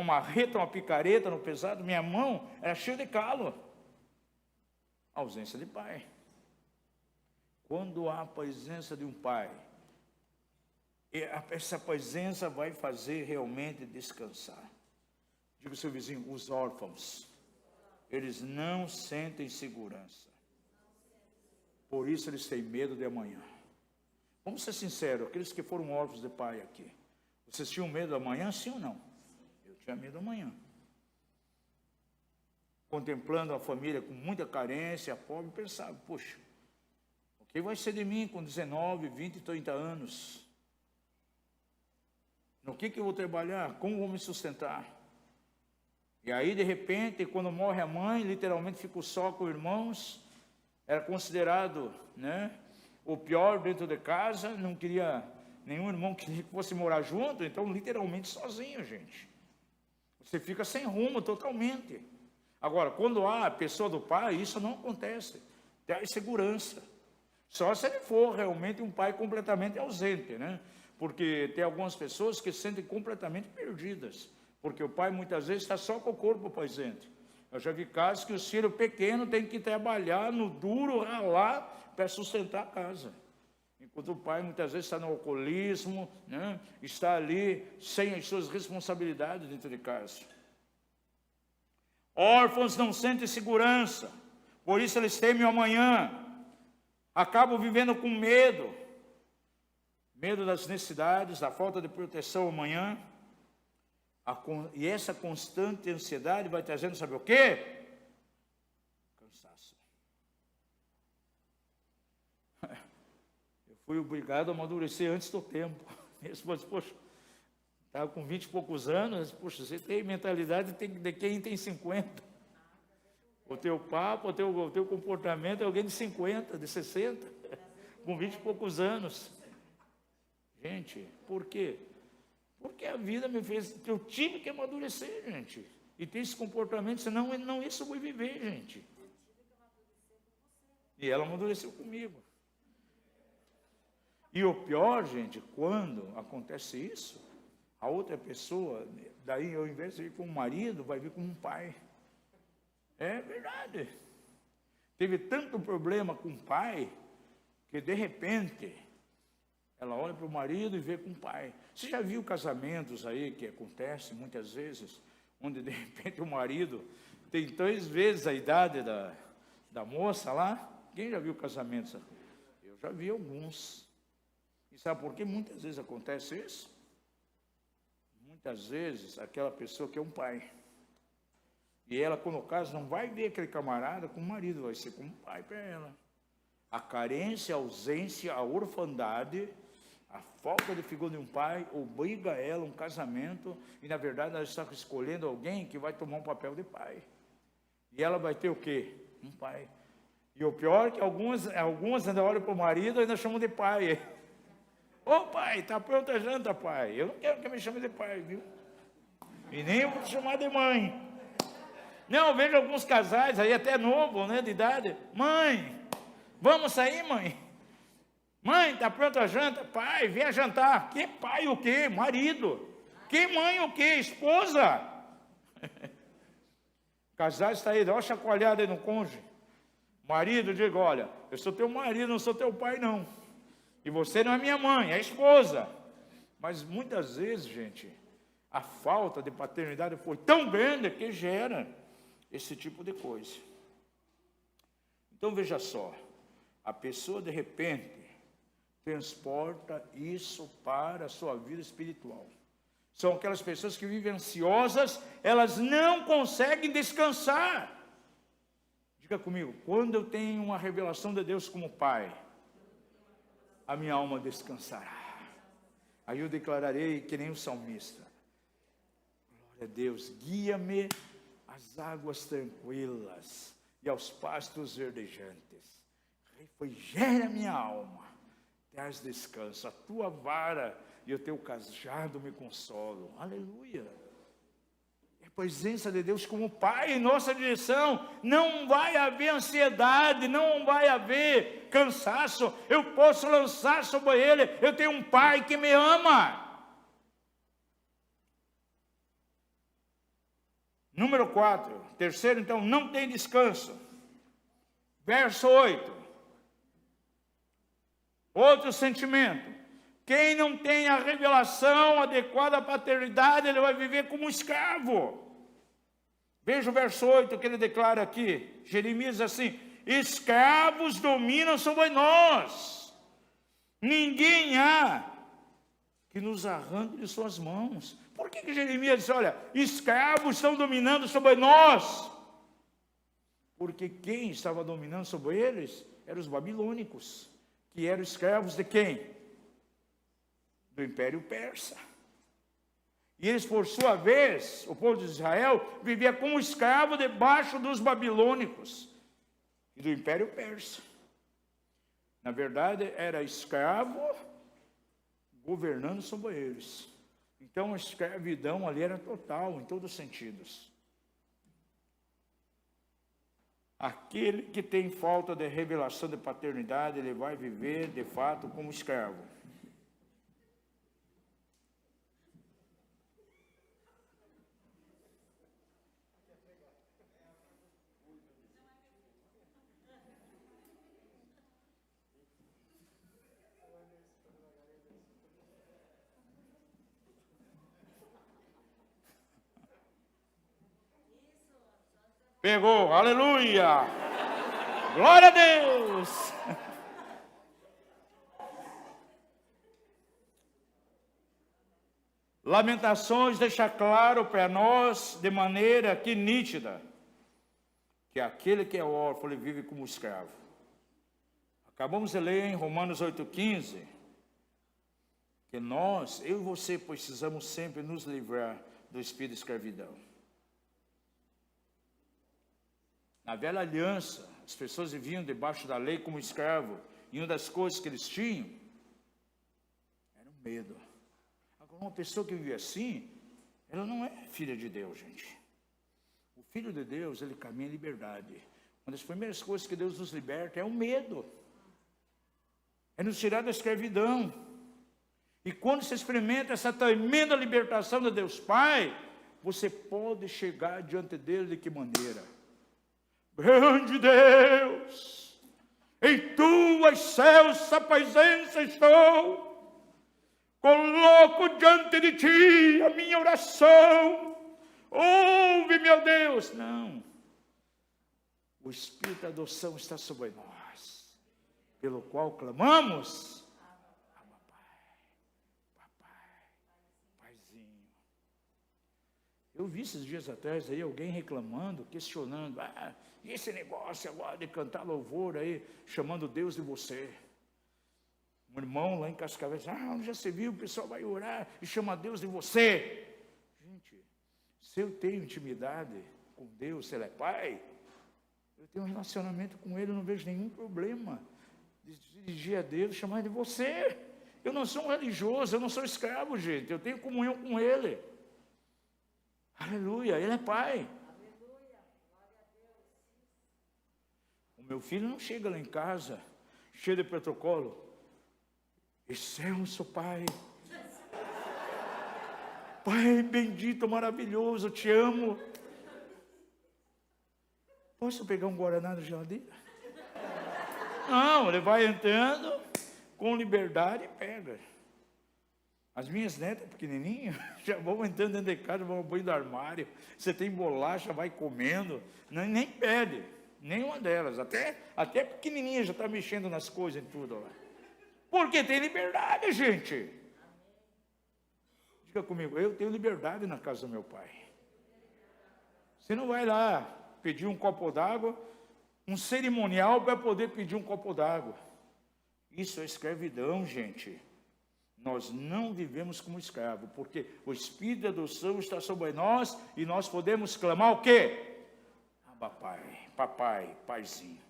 marreta, uma picareta no pesado? Minha mão era cheia de calo. Ausência de pai. Quando há a presença de um pai, essa presença vai fazer realmente descansar. Diga ao seu vizinho, os órfãos, eles não sentem segurança. Por isso eles têm medo de amanhã. Vamos ser sinceros, aqueles que foram órfãos de pai aqui, vocês tinham medo de amanhã, sim ou não? Eu tinha medo de amanhã. Contemplando a família com muita carência, pobre, pensava, poxa, o que vai ser de mim com 19, 20, 30 anos? No que eu vou trabalhar? Como vou me sustentar? E aí, de repente, quando morre a mãe, literalmente fico só com irmãos. Era considerado, né, o pior dentro de casa. Não queria, nenhum irmão queria que fosse morar junto. Então, literalmente sozinho, gente. Você fica sem rumo totalmente. Agora, quando há a pessoa do pai, isso não acontece. Tem segurança. Só se ele for realmente um pai completamente ausente, né? Porque tem algumas pessoas que se sentem completamente perdidas, porque o pai muitas vezes está só com o corpo presente. Eu já vi casos que os filhos pequenos têm que trabalhar no duro, ralar, para sustentar a casa. Enquanto o pai muitas vezes está no alcoolismo, né? Está ali sem as suas responsabilidades dentro de casa. Órfãos não sentem segurança, por isso eles temem o amanhã, acabam vivendo com medo das necessidades, da falta de proteção amanhã, e essa constante ansiedade vai trazendo, sabe o quê? Cansaço. Eu fui obrigado a amadurecer antes do tempo. Minha esposa, poxa, estava com 20 e poucos anos, poxa, você tem mentalidade de quem tem 50. O teu papo, o teu comportamento é alguém de 50, de 60, com 20 e poucos anos. Gente, por quê? Porque a vida me fez, eu tive que amadurecer, gente. E ter esse comportamento, senão eu não ia sobreviver, gente. E ela amadureceu comigo. E o pior, gente, quando acontece isso, a outra pessoa, daí ao invés de vir como um marido, vai vir como um pai. É verdade. Teve tanto problema com o pai, que de repente, ela olha para o marido e vê com o pai. Você já viu casamentos aí que acontecem muitas vezes, onde de repente o marido tem 3 vezes a idade da moça lá? Quem já viu casamentos? Eu já vi alguns. E sabe por que muitas vezes acontece isso? Muitas vezes aquela pessoa que é um pai. E ela, quando o caso, não vai ver aquele camarada como marido, vai ser como pai para ela. A carência, a ausência, a orfandade, a falta de figura de um pai obriga ela a um casamento e, na verdade, ela está escolhendo alguém que vai tomar um papel de pai. E ela vai ter o quê? Um pai. E o pior é que algumas ainda olham para o marido e ainda chamam de pai. Ô pai, está pronta a janta, pai? Eu não quero que me chame de pai, viu? E nem eu vou te chamar de mãe. Não, eu vejo alguns casais aí até novo, né, de idade. Mãe, vamos sair, mãe? Mãe, está pronta a janta? Pai, vem jantar. Que pai o quê? Marido. Que mãe o quê? Esposa. Casais está aí, dá uma chacoalhada aí no cônjuge. Marido, diga, olha, eu sou teu marido, não sou teu pai, não. E você não é minha mãe, é esposa. Mas muitas vezes, gente, a falta de paternidade foi tão grande que gera esse tipo de coisa. Então, veja só, a pessoa, de repente, transporta isso para a sua vida espiritual. São aquelas pessoas que vivem ansiosas, elas não conseguem descansar. Diga comigo, quando eu tenho uma revelação de Deus como Pai, a minha alma descansará. Aí eu declararei que nem o salmista. Glória a Deus, guia-me às águas tranquilas e aos pastos verdejantes. Refrigera minha alma, traz descanso. A tua vara e o teu cajado me consolam. Aleluia. É a presença de Deus como Pai em nossa direção. Não vai haver ansiedade, não vai haver cansaço. Eu posso lançar sobre Ele. Eu tenho um Pai que me ama. Número 4, terceiro, então, não tem descanso. Verso 8. Outro sentimento. Quem não tem a revelação adequada à paternidade, ele vai viver como um escravo. Veja o verso 8 que ele declara aqui. Jeremias diz assim: escravos dominam sobre nós. Ninguém há que nos arranque de suas mãos. Por que Jeremias disse, olha, escravos estão dominando sobre nós? Porque quem estava dominando sobre eles eram os babilônicos, que eram escravos de quem? Do Império Persa. E eles, por sua vez, o povo de Israel, vivia como escravo debaixo dos babilônicos e do Império Persa. Na verdade, era escravo governando sobre eles. Então, a escravidão ali era total, em todos os sentidos. Aquele que tem falta de revelação de paternidade, ele vai viver, de fato, como escravo. Pegou, aleluia! Glória a Deus! Lamentações deixa claro para nós, de maneira que nítida, que aquele que é órfão, ele vive como escravo. Acabamos de ler em Romanos 8,15, que nós, eu e você, precisamos sempre nos livrar do espírito de escravidão. Na velha aliança, as pessoas viviam debaixo da lei como escravo, e uma das coisas que eles tinham era o medo. Agora, uma pessoa que vive assim, ela não é filha de Deus, gente. O filho de Deus, ele caminha em liberdade. Uma das primeiras coisas que Deus nos liberta é o medo. É nos tirar da escravidão. E quando você experimenta essa tremenda libertação de Deus Pai, você pode chegar diante dele de que maneira? Grande Deus, em tuas celsa presença estou, coloco diante de ti a minha oração, ouve, meu Deus. Não, o Espírito da adoção está sobre nós, pelo qual clamamos, Abba Pai, Papai, Paizinho. Eu vi esses dias atrás aí alguém reclamando, questionando, e esse negócio agora de cantar louvor aí, chamando Deus de você. Um irmão lá em Cascavel disse, já se viu, o pessoal vai orar e chama Deus de você. Gente, se eu tenho intimidade com Deus, se Ele é Pai, eu tenho um relacionamento com Ele, eu não vejo nenhum problema de dirigir a Deus, chamar de você. Eu não sou um religioso, eu não sou escravo, gente, eu tenho comunhão com Ele. Aleluia, Ele é Pai. O meu filho não chega lá em casa, cheio de protocolo. Excelso Pai. Pai bendito, maravilhoso, te amo. Posso pegar um Guaraná na geladeira? Não, ele vai entrando com liberdade e pega. As minhas netas pequenininhas já vão entrando dentro de casa, vão ao banho do armário. Você tem bolacha, vai comendo, nem pede. Nenhuma delas, até pequenininha já está mexendo nas coisas e tudo lá. Porque tem liberdade, gente. Diga comigo, eu tenho liberdade na casa do meu pai. Você não vai lá pedir um copo d'água, um cerimonial para poder pedir um copo d'água. Isso é escravidão, gente. Nós não vivemos como escravo, porque o Espírito da adoção está sobre nós e nós podemos clamar o quê? Abba Pai, Papai, Paizinho.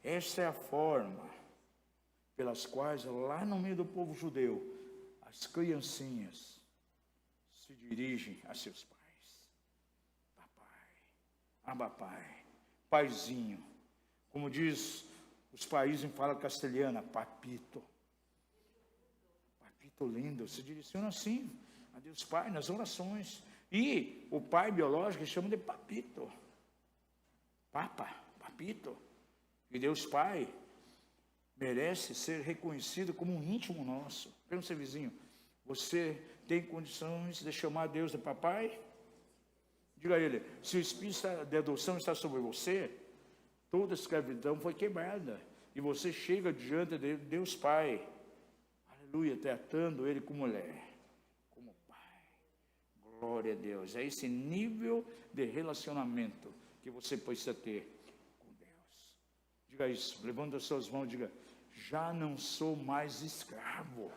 Essa é a forma pelas quais, lá no meio do povo judeu, as criancinhas se dirigem a seus pais. Papai, Abba Pai, Paizinho. Como diz os países em fala castelhana, papito. Papito lindo, se direciona assim a Deus Pai nas orações. E o pai biológico chama de papito. Papa, papito. E Deus Pai merece ser reconhecido como um íntimo nosso. Pergunta ao seu vizinho, você tem condições de chamar Deus de papai? Diga a ele, se o Espírito de adoção está sobre você, toda a escravidão foi quebrada. E você chega diante de Deus Pai, aleluia, tratando Ele como mulher, como Pai. Glória a Deus. É esse nível de relacionamento que você precisa ter com Deus. Diga isso, levanta as suas mãos e diga, já não sou mais escravo.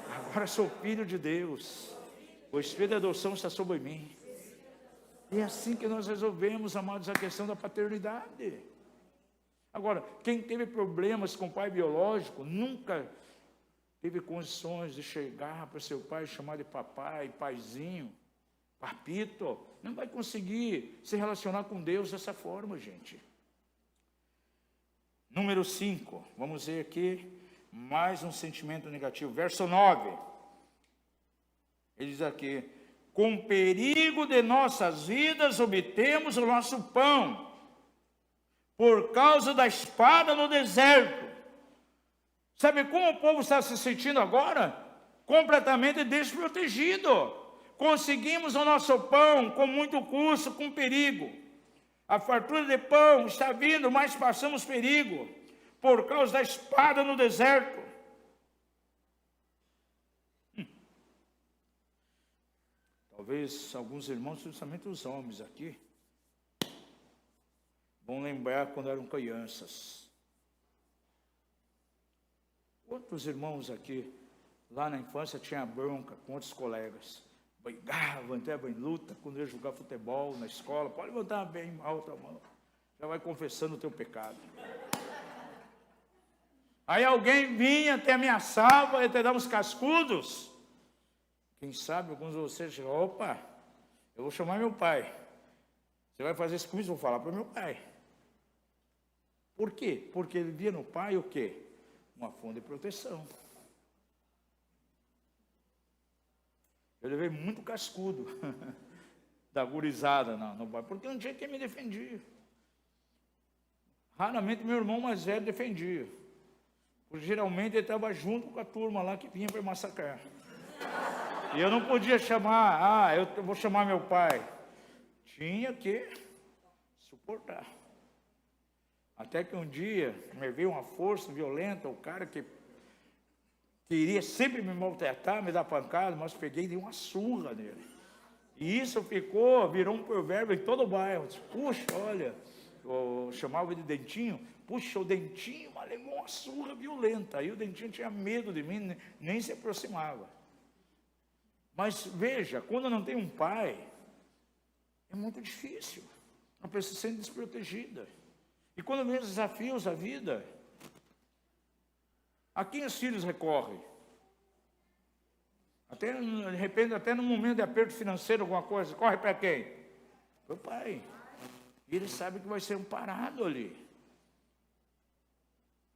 Agora sou filho de Deus. O Espírito da adoção está sobre mim. E é assim que nós resolvemos, amados, a questão da paternidade. Agora, quem teve problemas com o pai biológico, nunca teve condições de chegar para seu pai e chamar de papai, paizinho, papito. Não vai conseguir se relacionar com Deus dessa forma, gente. Número 5, vamos ver aqui, mais um sentimento negativo. Verso 9, ele diz aqui, com perigo de nossas vidas obtemos o nosso pão, por causa da espada no deserto. Sabe como o povo está se sentindo agora? Completamente desprotegido. Conseguimos o nosso pão com muito custo, com perigo. A fartura de pão está vindo, mas passamos perigo por causa da espada no deserto. Talvez alguns irmãos, principalmente os homens aqui, vão lembrar quando eram crianças. Outros irmãos aqui, lá na infância, tinha bronca com outros colegas. Brigavam, entravam em luta quando ia jogar futebol na escola. Pode levantar bem a outra mão. Já vai confessando o teu pecado. Aí alguém vinha, te ameaçava, te dava uns cascudos. Quem sabe alguns de vocês dizem, opa, eu vou chamar meu pai. Você vai fazer isso comigo? Eu vou falar para o meu pai. Por quê? Porque ele via no pai o quê? Uma fonte de proteção. Eu levei muito cascudo da gurizada no pai, porque não tinha quem me defendia. Raramente meu irmão mais velho defendia. Porque geralmente ele estava junto com a turma lá que vinha para massacrar. E eu não podia chamar, eu vou chamar meu pai. Tinha que suportar. Até que um dia me veio uma força violenta, o cara que queria sempre me maltratar, me dar pancada, mas peguei e dei uma surra nele. E isso virou um provérbio em todo o bairro. Disse, puxa, olha, eu chamava de Dentinho, puxa, o Dentinho levou uma surra violenta. Aí o Dentinho tinha medo de mim, nem se aproximava. Mas veja, quando não tem um pai, é muito difícil. A pessoa se sente desprotegida. E quando vem os desafios da vida, a quem os filhos recorrem? Até, de repente, até no momento de aperto financeiro, alguma coisa, corre para quem? Para o pai. E ele sabe que vai ser amparado ali.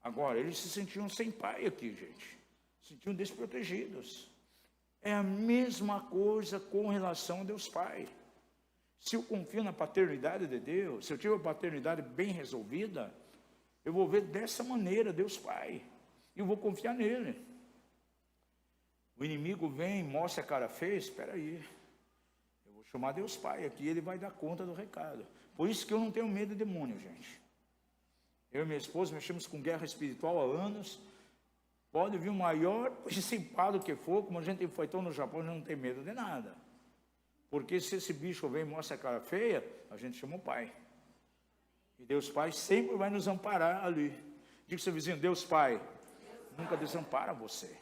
Agora, eles se sentiam sem pai aqui, gente. Se sentiam desprotegidos. É a mesma coisa com relação a Deus Pai. Se eu confio na paternidade de Deus, se eu tiver a paternidade bem resolvida, eu vou ver dessa maneira Deus Pai. E eu vou confiar nele. O inimigo vem, mostra a cara feia, espera aí. Eu vou chamar Deus Pai aqui, ele vai dar conta do recado. Por isso que eu não tenho medo de demônio, gente. Eu e minha esposa mexemos com guerra espiritual há anos. Pode vir o maior principado que for, como a gente enfrentou no Japão, a gente não tem medo de nada. Porque se esse bicho vem e mostra a cara feia, a gente chama o Pai. E Deus Pai sempre vai nos amparar ali. Diga ao seu vizinho, Deus Pai nunca desampara você.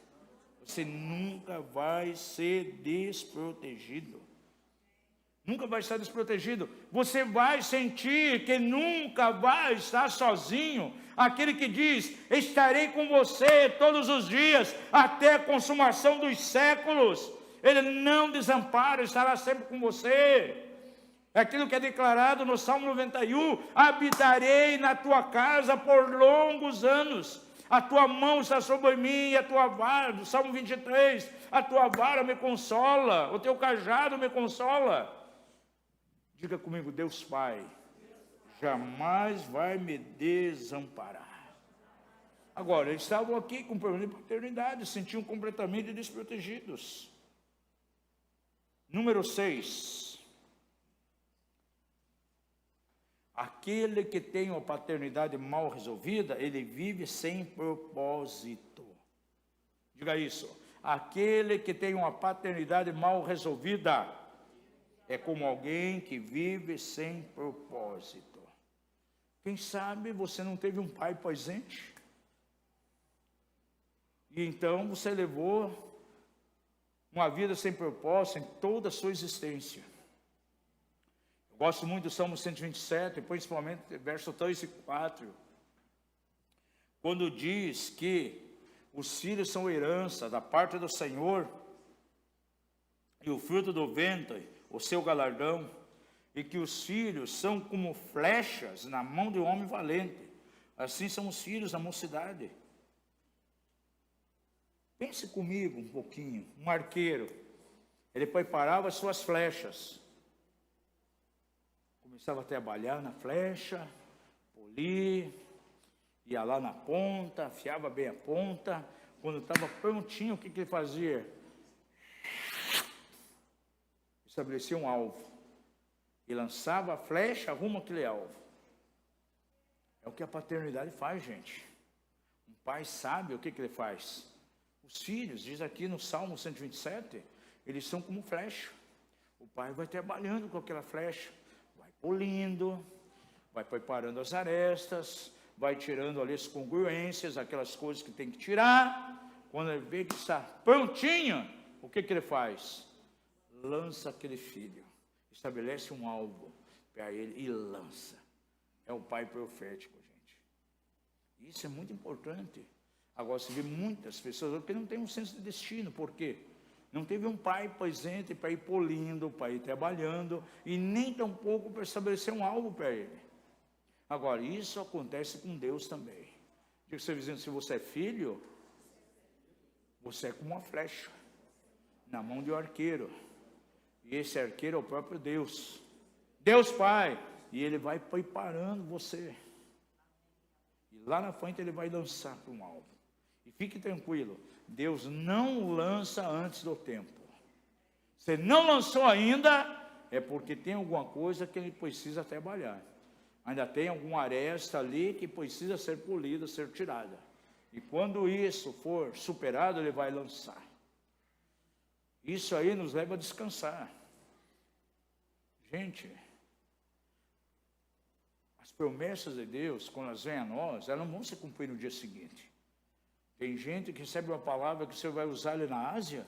Você nunca vai ser desprotegido. Nunca vai estar desprotegido. Você vai sentir que nunca vai estar sozinho. Aquele que diz, estarei com você todos os dias, até a consumação dos séculos. Ele não desampara, estará sempre com você. É aquilo que é declarado no Salmo 91, habitarei na tua casa por longos anos. A tua mão está sobre mim e a tua vara, do Salmo 23, a tua vara me consola, o teu cajado me consola. Diga comigo, Deus Pai jamais vai me desamparar. Agora, eles estavam aqui com problema de paternidade, se sentiam completamente desprotegidos. Número 6. Aquele que tem uma paternidade mal resolvida, ele vive sem propósito. Diga isso. Aquele que tem uma paternidade mal resolvida é como alguém que vive sem propósito. Quem sabe você não teve um pai presente? E então você levou uma vida sem propósito em toda a sua existência. Eu gosto muito do Salmo 127, principalmente verso 3 e 4. Quando diz que os filhos são herança da parte do Senhor, e o fruto do ventre, o seu galardão, e que os filhos são como flechas na mão de um homem valente. Assim são os filhos da mocidade. Pense comigo um pouquinho, um arqueiro, ele preparava as suas flechas, começava a trabalhar na flecha, polir, ia lá na ponta, afiava bem a ponta, quando estava prontinho, o que ele fazia? Estabelecia um alvo. e lançava a flecha rumo àquele alvo. É o que a paternidade faz, gente. Um pai sabe o que ele faz. Os filhos, diz aqui no Salmo 127, eles são como flecha. O pai vai trabalhando com aquela flecha, vai polindo, vai preparando as arestas, vai tirando ali as congruências, aquelas coisas que tem que tirar. Quando ele vê que está prontinho, o que ele faz? Lança aquele filho, estabelece um alvo para ele e lança. É o pai profético, gente. Isso é muito importante. Agora, você vê muitas pessoas que não têm um senso de destino. Por quê? Não teve um pai presente para ir polindo, para ir trabalhando, e nem tampouco para estabelecer um alvo para ele. Agora, isso acontece com Deus também. Diga ao seu vizinho, se você é filho, você é como uma flecha na mão de um arqueiro. E esse arqueiro é o próprio Deus. Deus Pai. E ele vai preparando você. E lá na frente ele vai lançar para um alvo. E fique tranquilo, Deus não lança antes do tempo. Se não lançou ainda, é porque tem alguma coisa que ele precisa trabalhar. Ainda tem alguma aresta ali que precisa ser polida, ser tirada. E quando isso for superado, ele vai lançar. Isso aí nos leva a descansar. Gente, as promessas de Deus, quando elas vêm a nós, elas não vão se cumprir no dia seguinte. Tem gente que recebe uma palavra que o Senhor vai usar ali na Ásia.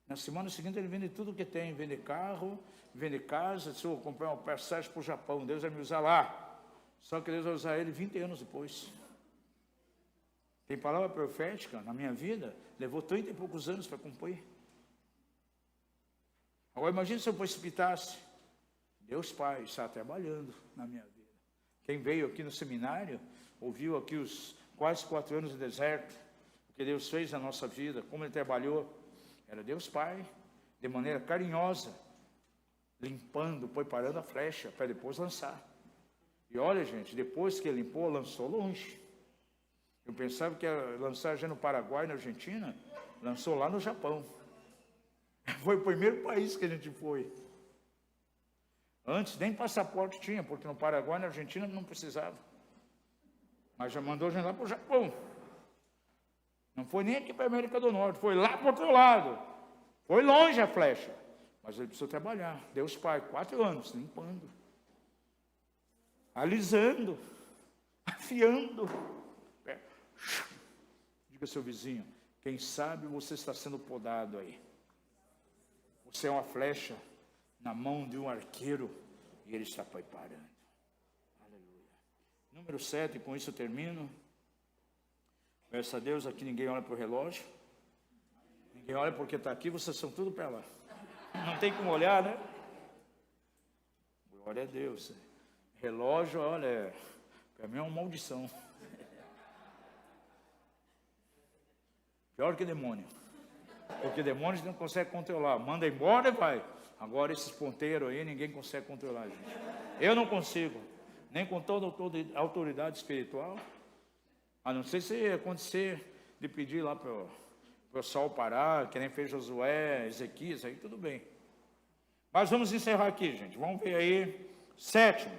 Na semana seguinte ele vende tudo que tem. Vende carro, vende casa. Se eu comprar uma passagem para o Japão, Deus vai me usar lá. Só que Deus vai usar ele 20 anos depois. Tem palavra profética na minha vida, levou 30 e poucos anos para cumprir. Agora imagine se eu precipitasse. Deus Pai está trabalhando na minha vida. Quem veio aqui no seminário, ouviu aqui os quase 4 anos de deserto, o que Deus fez na nossa vida, como Ele trabalhou. Era Deus Pai, de maneira carinhosa, limpando, preparando a flecha, para depois lançar. E olha, gente, depois que Ele limpou, lançou longe. Eu pensava que ia lançar já no Paraguai, na Argentina, lançou lá no Japão. Foi o primeiro país que a gente foi. Antes nem passaporte tinha, porque no Paraguai e na Argentina não precisava. Mas já mandou a gente lá para o Japão. Não foi nem aqui para a América do Norte, foi lá para o outro lado. Foi longe a flecha. Mas ele precisou trabalhar. Deus Pai, 4 anos, limpando. Alisando. Afiando. Diga ao seu vizinho, quem sabe você está sendo podado aí. Você é uma flecha na mão de um arqueiro e ele está preparando. Aleluia. Número 7, com isso eu termino. Graças a Deus, aqui ninguém olha para o relógio. Ninguém olha porque está aqui, vocês são tudo para lá. Não tem como olhar, né? Glória a Deus. Relógio, olha, para mim é uma maldição. Pior que demônio. Porque demônios não consegue controlar. Manda embora e vai. Agora esses ponteiros aí, ninguém consegue controlar, gente. Eu não consigo. Nem com toda a autoridade espiritual. A não ser se acontecer de pedir lá para o sol parar, que nem fez Josué, Ezequias, aí tudo bem. Mas vamos encerrar aqui, gente. Vamos ver aí. 7.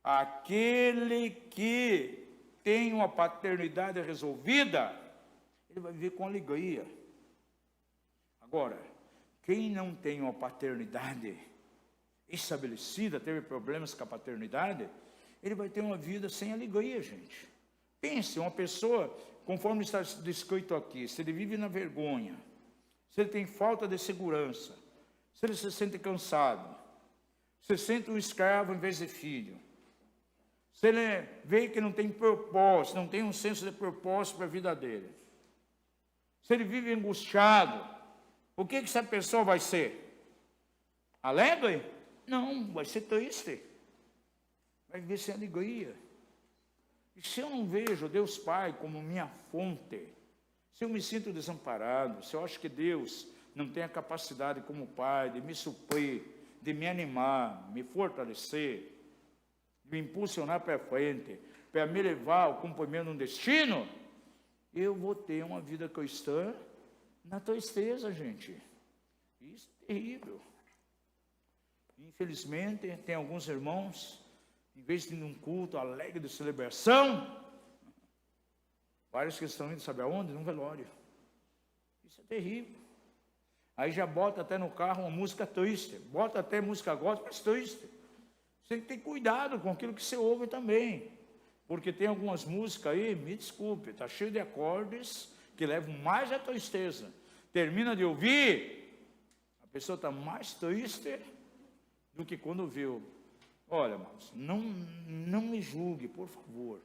Aquele que tem uma paternidade resolvida, ele vai viver com alegria. Agora, quem não tem uma paternidade estabelecida, teve problemas com a paternidade, ele vai ter uma vida sem alegria, gente. Pense, uma pessoa, conforme está descrito aqui, se ele vive na vergonha, se ele tem falta de segurança, se ele se sente cansado, se sente um escravo em vez de filho, se ele vê que não tem propósito, não tem um senso de propósito para a vida dele, se ele vive angustiado, o que essa pessoa vai ser? Alegre? Não, vai ser triste. Vai viver sem alegria. E se eu não vejo Deus Pai como minha fonte, se eu me sinto desamparado, se eu acho que Deus não tem a capacidade como Pai de me suprir, de me animar, me fortalecer, de me impulsionar para frente, para me levar ao cumprimento de um destino, eu vou ter uma vida cristã na tristeza, gente. Isso é terrível. Infelizmente, tem alguns irmãos, em vez de ir num culto alegre de celebração, vários que estão indo, sabe aonde? Num velório. Isso é terrível. Aí já bota até no carro uma música triste, bota até música gospel, mas triste. Você tem que ter cuidado com aquilo que você ouve também, porque tem algumas músicas aí, me desculpe, está cheio de acordes que levam mais à tristeza. Termina de ouvir, a pessoa está mais triste do que quando viu. Olha, irmãos, não me julgue, por favor.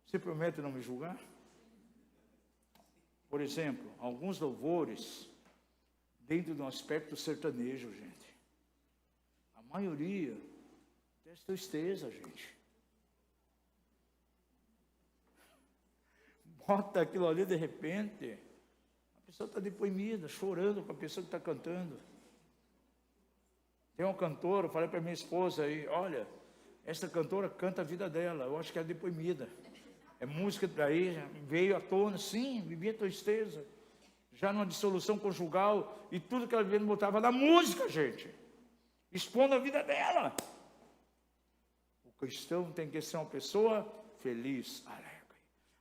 Você promete não me julgar? Por exemplo, alguns louvores dentro de um aspecto sertanejo, gente. A maioria tem tristeza, gente. Bota aquilo ali de repente, a pessoa está deprimida, chorando com a pessoa que está cantando. Tem uma cantora, eu falei para minha esposa aí, olha, essa cantora canta a vida dela, eu acho que é deprimida. É música daí, veio à tona, sim, vivia tristeza. Já numa dissolução conjugal, e tudo que ela vivia botava na música, gente. Expondo a vida dela. O cristão tem que ser uma pessoa feliz, alegre.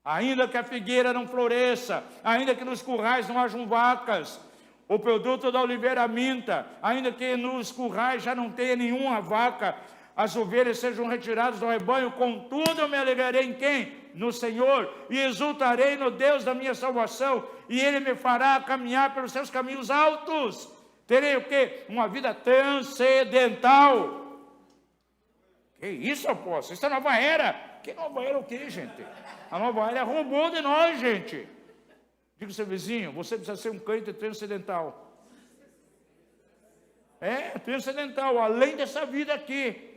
Ainda que a figueira não floresça, ainda que nos currais não hajam vacas, o produto da oliveira minta, ainda que nos currais já não tenha nenhuma vaca, as ovelhas sejam retiradas do rebanho, contudo eu me alegrarei em quem? No Senhor, e exultarei no Deus da minha salvação, e Ele me fará caminhar pelos seus caminhos altos. Terei o quê? Uma vida transcendental. Que isso, apóstolo? Isso é nova era. Que nova era o quê, gente? A nova era roubou de nós, gente. Diga ao seu vizinho, você precisa ser um crente transcendental. Transcendental, além dessa vida aqui.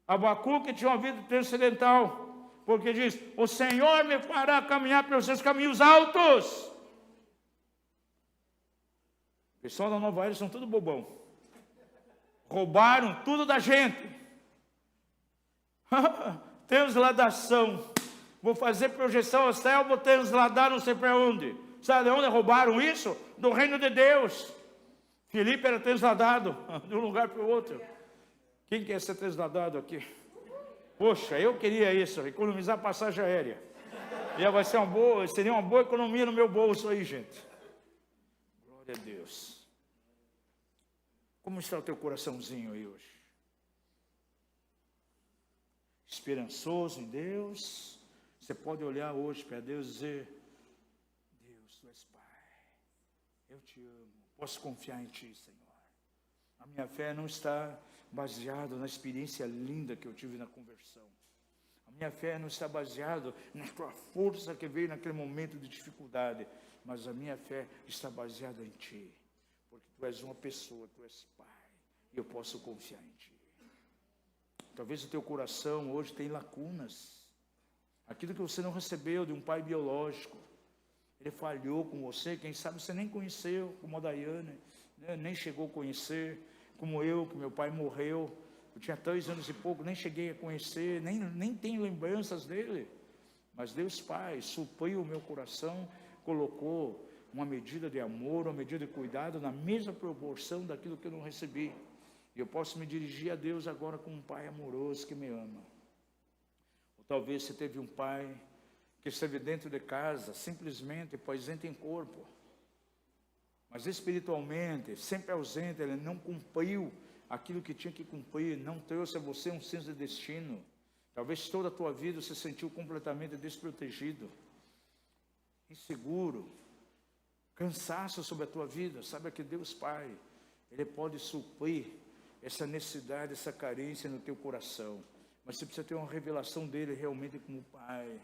Abacuque tinha uma vida transcendental, porque diz, o Senhor me fará caminhar pelos seus caminhos altos. O pessoal da nova era são tudo bobão. Roubaram tudo da gente. Transladação. Vou fazer projeção ao céu, vou transladar não sei para onde. Sabe de onde roubaram isso? Do reino de Deus. Filipe era transladado de um lugar para o outro. Quem quer ser transladado aqui? Poxa, eu queria isso, economizar passagem aérea. E vai ser seria uma boa economia no meu bolso aí, gente. Glória a Deus. Como está o teu coraçãozinho aí hoje? Esperançoso em Deus? Você pode olhar hoje para Deus e dizer, Deus, Tu és Pai, eu Te amo, posso confiar em Ti, Senhor. A minha fé não está baseada na experiência linda que eu tive na conversão. A minha fé não está baseada na Tua força que veio naquele momento de dificuldade, mas a minha fé está baseada em Ti, porque Tu és uma pessoa, Tu és Pai, e eu posso confiar em Ti. Talvez o teu coração hoje tenha lacunas. Aquilo que você não recebeu de um pai biológico, ele falhou com você, quem sabe você nem conheceu, como a Daiane, né? Nem chegou a conhecer, como eu, que meu pai morreu, eu tinha 3 anos e pouco, nem cheguei a conhecer, nem tenho lembranças dele, mas Deus Pai supriu o meu coração, colocou uma medida de amor, uma medida de cuidado, na mesma proporção daquilo que eu não recebi, e eu posso me dirigir a Deus agora como um pai amoroso que me ama. Talvez você teve um pai que esteve dentro de casa, simplesmente presente em corpo, mas espiritualmente, sempre ausente, ele não cumpriu aquilo que tinha que cumprir, não trouxe a você um senso de destino. Talvez toda a tua vida você se sentiu completamente desprotegido, inseguro, cansaço sobre a tua vida. Saiba que Deus Pai, Ele pode suprir essa necessidade, essa carência no teu coração. Mas você precisa ter uma revelação dele realmente como Pai.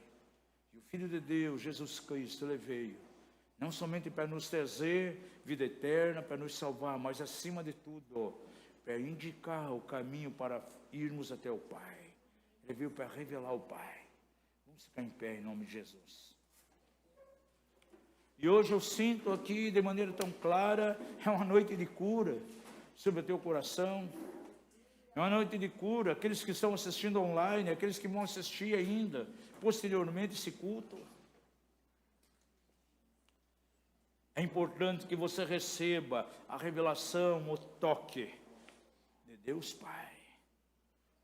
E o Filho de Deus, Jesus Cristo, Ele veio, não somente para nos trazer vida eterna, para nos salvar, mas acima de tudo, para indicar o caminho para irmos até o Pai. Ele veio para revelar o Pai. Vamos ficar em pé em nome de Jesus. E hoje eu sinto aqui de maneira tão clara, é uma noite de cura sobre o teu coração. É uma noite de cura, aqueles que estão assistindo online, aqueles que vão assistir ainda, posteriormente, esse culto. É importante que você receba a revelação, o toque de Deus Pai.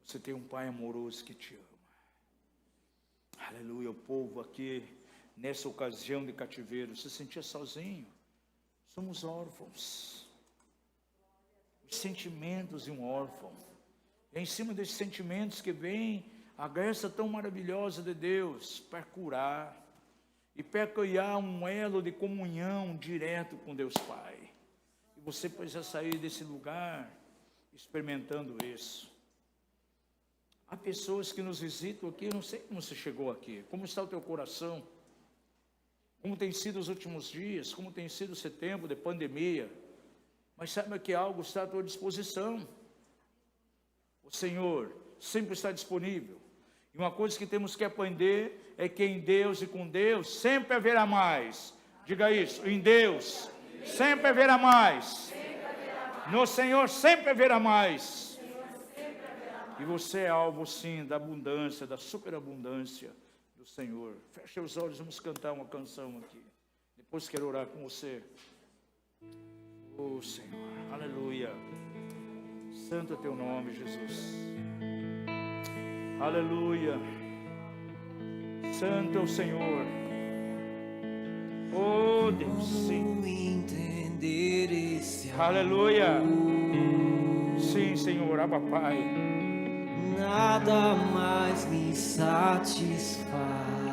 Você tem um Pai amoroso que te ama. Aleluia. O povo aqui, nessa ocasião de cativeiro, se sentia sozinho. Somos órfãos. Os sentimentos de um órfão. É em cima desses sentimentos que vem a graça tão maravilhosa de Deus para curar e para criar um elo de comunhão direto com Deus Pai. E você precisa sair desse lugar experimentando isso. Há pessoas que nos visitam aqui, eu não sei como você chegou aqui, como está o teu coração, como tem sido os últimos dias, como tem sido esse tempo de pandemia, mas saiba que algo está à tua disposição. O Senhor sempre está disponível. E uma coisa que temos que aprender é que em Deus e com Deus sempre haverá mais. Diga isso, em Deus sempre haverá mais. No Senhor sempre haverá mais. E você é alvo sim da abundância, da superabundância do Senhor. Feche os olhos, vamos cantar uma canção aqui. Depois quero orar com você. Oh Senhor, aleluia. Santo é teu nome, Jesus. Aleluia. Santo é o Senhor. Oh Deus, sim. Entender esse Aleluia. Sim, Senhor, Abba Pai. nada mais me satisfaz.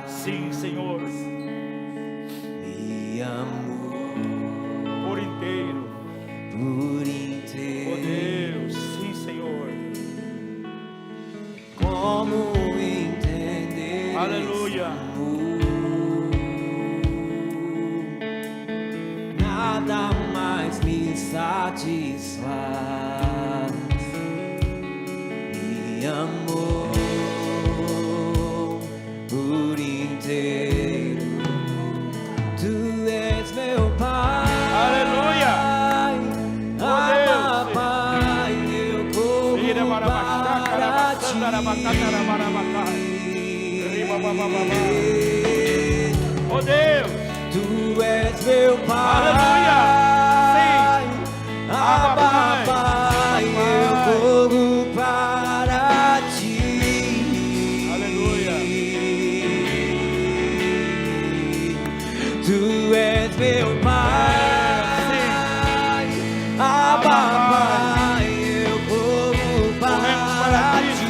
Sim, Senhor. Me amou Por inteiro. por Oh inteiro. Deus, sim, Senhor. Como entender Aleluia. esse amor? Nada mais me satisfaz. Me amou por inteiro. Tu és meu Pai. Aleluia. Ah, Pai, eu corro para ti. Oh Deus. Tu és meu Pai. Aleluia. Sim. Ah, Pai, eu corro para ti. Aleluia. Tu és meu Pai. Ah, Pai, eu corro para ti.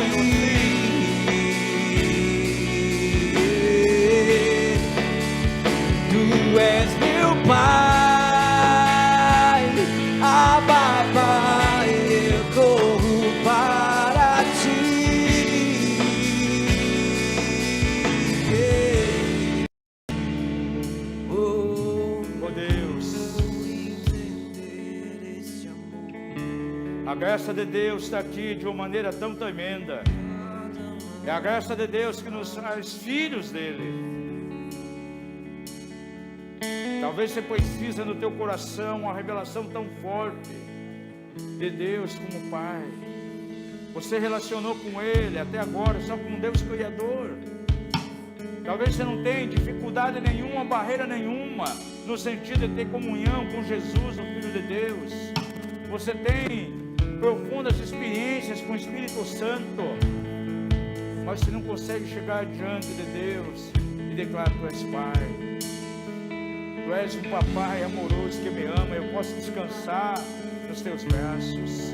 Tu és meu Pai. Ah, Pai, eu corro para ti. Oh Deus. A graça de Deus está aqui de uma maneira tão tremenda. É a graça de Deus que nos faz filhos dele. Talvez você precise no teu coração uma revelação tão forte de Deus como Pai. Você relacionou com Ele até agora só com Deus Criador. Talvez você não tenha dificuldade nenhuma, barreira nenhuma, no sentido de ter comunhão com Jesus, o Filho de Deus. Você tem profundas experiências com o Espírito Santo, mas você não consegue chegar diante de Deus e declarar: Tu és Pai. Tu és um papai amoroso que me ama, eu posso descansar nos teus braços.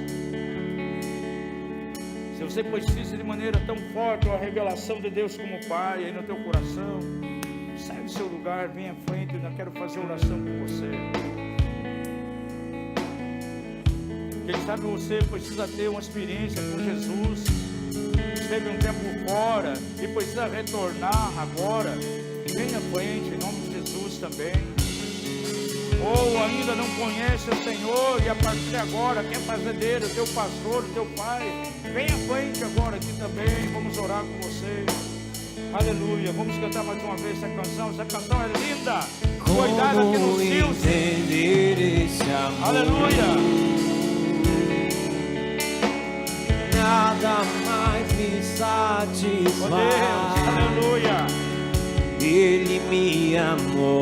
Se você precisa de maneira tão forte uma revelação de Deus como Pai aí no teu coração, sai do seu lugar, vem à frente, eu ainda quero fazer oração com você. Quem sabe você precisa ter uma experiência com Jesus, esteve um tempo fora e precisa retornar agora, vem à frente, em nome de Jesus também. Ou ainda não conhece o Senhor e a partir de agora quer fazer dele o teu pastor, o teu pai, vem à frente agora aqui também, vamos orar com você. Aleluia, vamos cantar mais uma vez essa canção é linda, cuidado aqui no Silvio. Aleluia. Nada mais me satisfaz. Oh Deus, aleluia. Ele me amou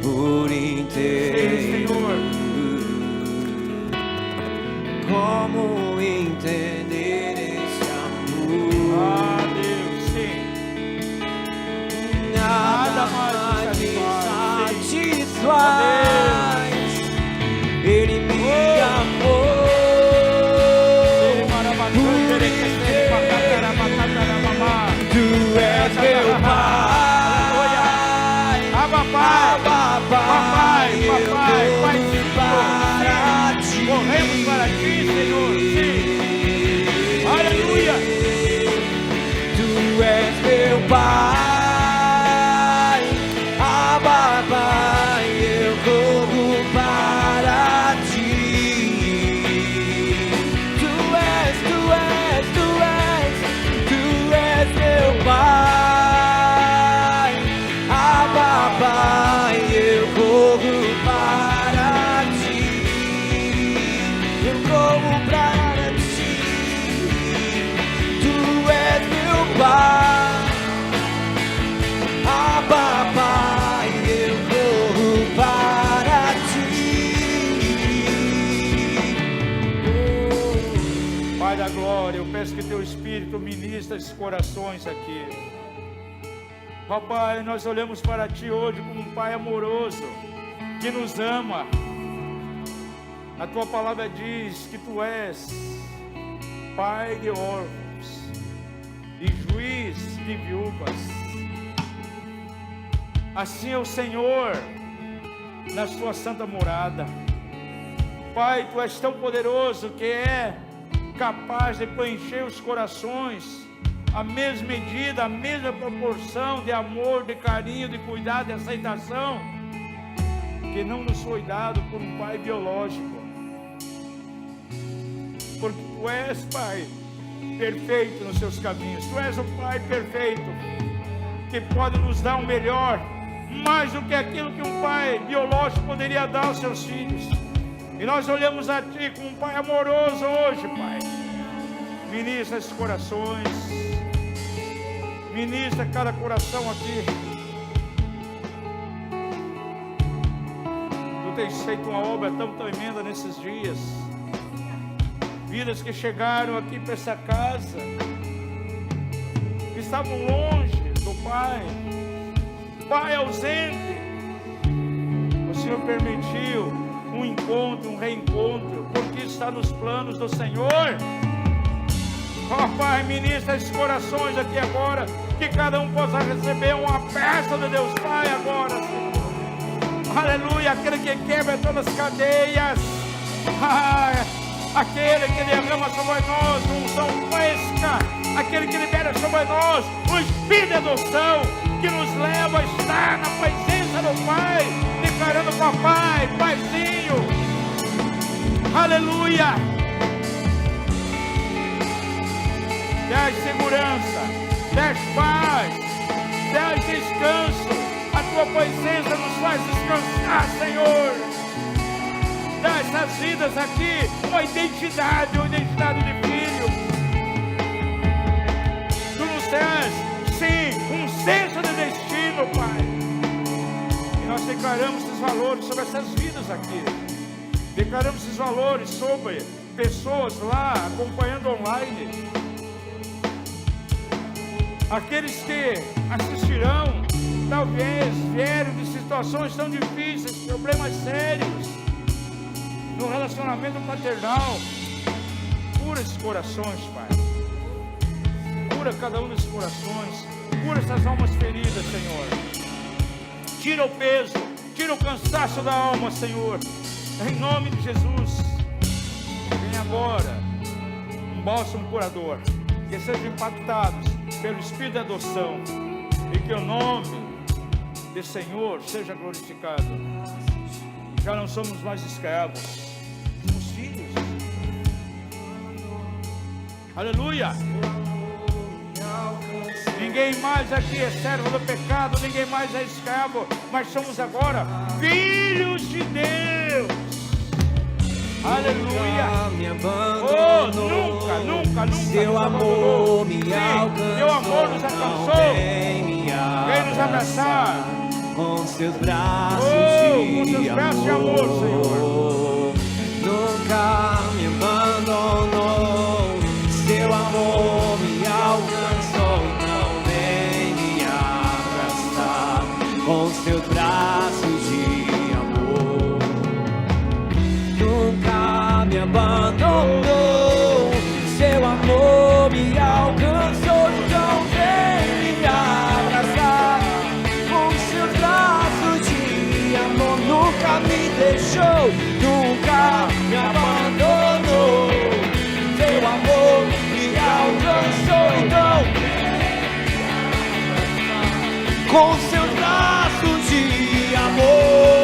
por inteiro. Sim, Senhor. como entender esse amor. Ah, Deus, sim. Nada mais me satisfaz. Ele me amou. Tu és meu Pai. Abba, Pai. Papai, Paizinho. Corremos para ti, Senhor. Sim. Aleluia. Tu és meu Pai. Abba, Pai, eu corro para ti. Tu és meu Pai. Abba, Pai, eu corro para ti. Eu corro para ti. Tu és meu Pai. Abba, Pai, eu corro para ti. Pai da glória, eu peço que teu Espírito ministre esses corações aqui. Papai, nós olhamos para ti hoje como um Pai amoroso, que nos ama. A tua palavra diz que tu és Pai de órfãos e juiz de viúvas. Assim é o Senhor na sua santa morada. Pai, tu és tão poderoso que é capaz de preencher os corações a mesma medida, a mesma proporção de amor, de carinho, de cuidado, de aceitação que não nos foi dado por um pai biológico. Porque tu és, Pai, perfeito nos seus caminhos. Tu és o Pai perfeito que pode nos dar o melhor, mais do que aquilo que um pai biológico poderia dar aos seus filhos. E nós olhamos a ti como um Pai amoroso hoje, Pai. Ministra esses corações. Ministra cada coração aqui. Tu tens feito uma obra tão tremenda nesses dias. Vidas que chegaram aqui para essa casa, que estavam longe do Pai, Pai ausente. O Senhor permitiu um encontro, um reencontro, porque está nos planos do Senhor. Ó Pai, ministra esses corações aqui agora, que cada um possa receber uma peça de Deus Pai agora, Senhor. Aleluia, aquele que quebra todas as cadeias, aquele que derrama sobre nós unção fresca, aquele que libera sobre nós o Espírito de adoção, que nos leva a estar na presença do Pai, declarando papai, paizinho. Aleluia. Dás segurança, dás paz, dás descanso. A tua presença nos faz descansar, Senhor. Dá essas vidas aqui uma identidade de filho. Tu nos tens, sim, um senso de destino, Pai. E nós declaramos esses valores sobre essas vidas aqui. Declaramos esses valores sobre pessoas lá acompanhando online. Aqueles que assistirão, talvez vieram de situações tão difíceis, problemas sérios no relacionamento paternal. Cura esses corações, Pai. Cura cada um desses corações. Cura essas almas feridas, Senhor. Tira o peso, tira o cansaço da alma, Senhor. Em nome de Jesus. Vem agora um bálsamo curador, que sejam impactados pelo Espírito de adoção, e que o nome do Senhor seja glorificado. Já não somos mais escravos, somos filhos. Aleluia. Ninguém mais aqui é servo do pecado, ninguém mais é escravo, mas somos agora filhos de Deus. Aleluia. Oh, nunca Seu amor me alcançou. Seu amor nos alcançou. Vem nos abraçar com seus braços com seus braços de amor, Senhor. Nunca me abandonou. abandonou. Seu amor me alcançou, então vem me abraçar. Com seus braços de amor nunca me deixou, nunca me abandonou. Seu amor me alcançou, então com seus braços de amor.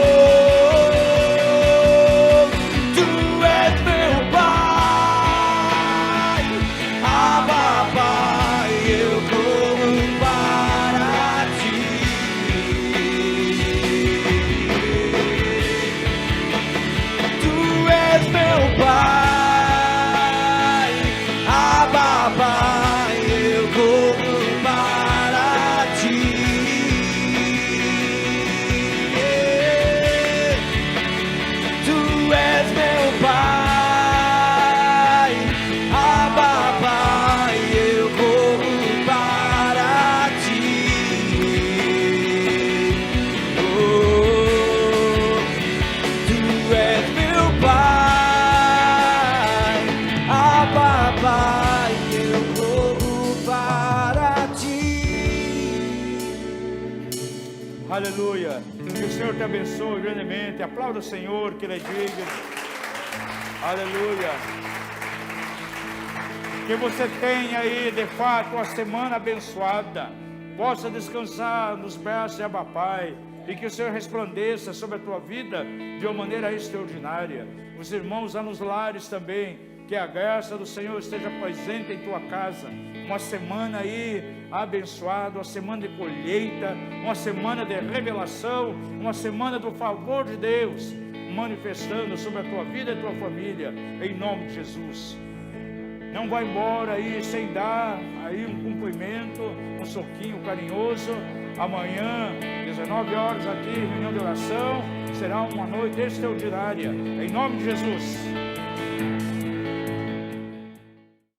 Aleluia. Que o Senhor te abençoe grandemente. Aplauda o Senhor, que Ele é digno. Aleluia. Que você tenha aí, de fato, uma semana abençoada. Possa descansar nos braços de Abba Pai. E que o Senhor resplandeça sobre a tua vida de uma maneira extraordinária. Os irmãos lá nos lares também. Que a graça do Senhor esteja presente em tua casa. Uma semana aí abençoada, uma semana de colheita, uma semana de revelação, uma semana do favor de Deus manifestando sobre a tua vida e tua família, em nome de Jesus. Não vai embora aí sem dar aí um cumprimento, um soquinho carinhoso. Amanhã, 19 horas aqui, reunião de oração, será uma noite extraordinária, em nome de Jesus.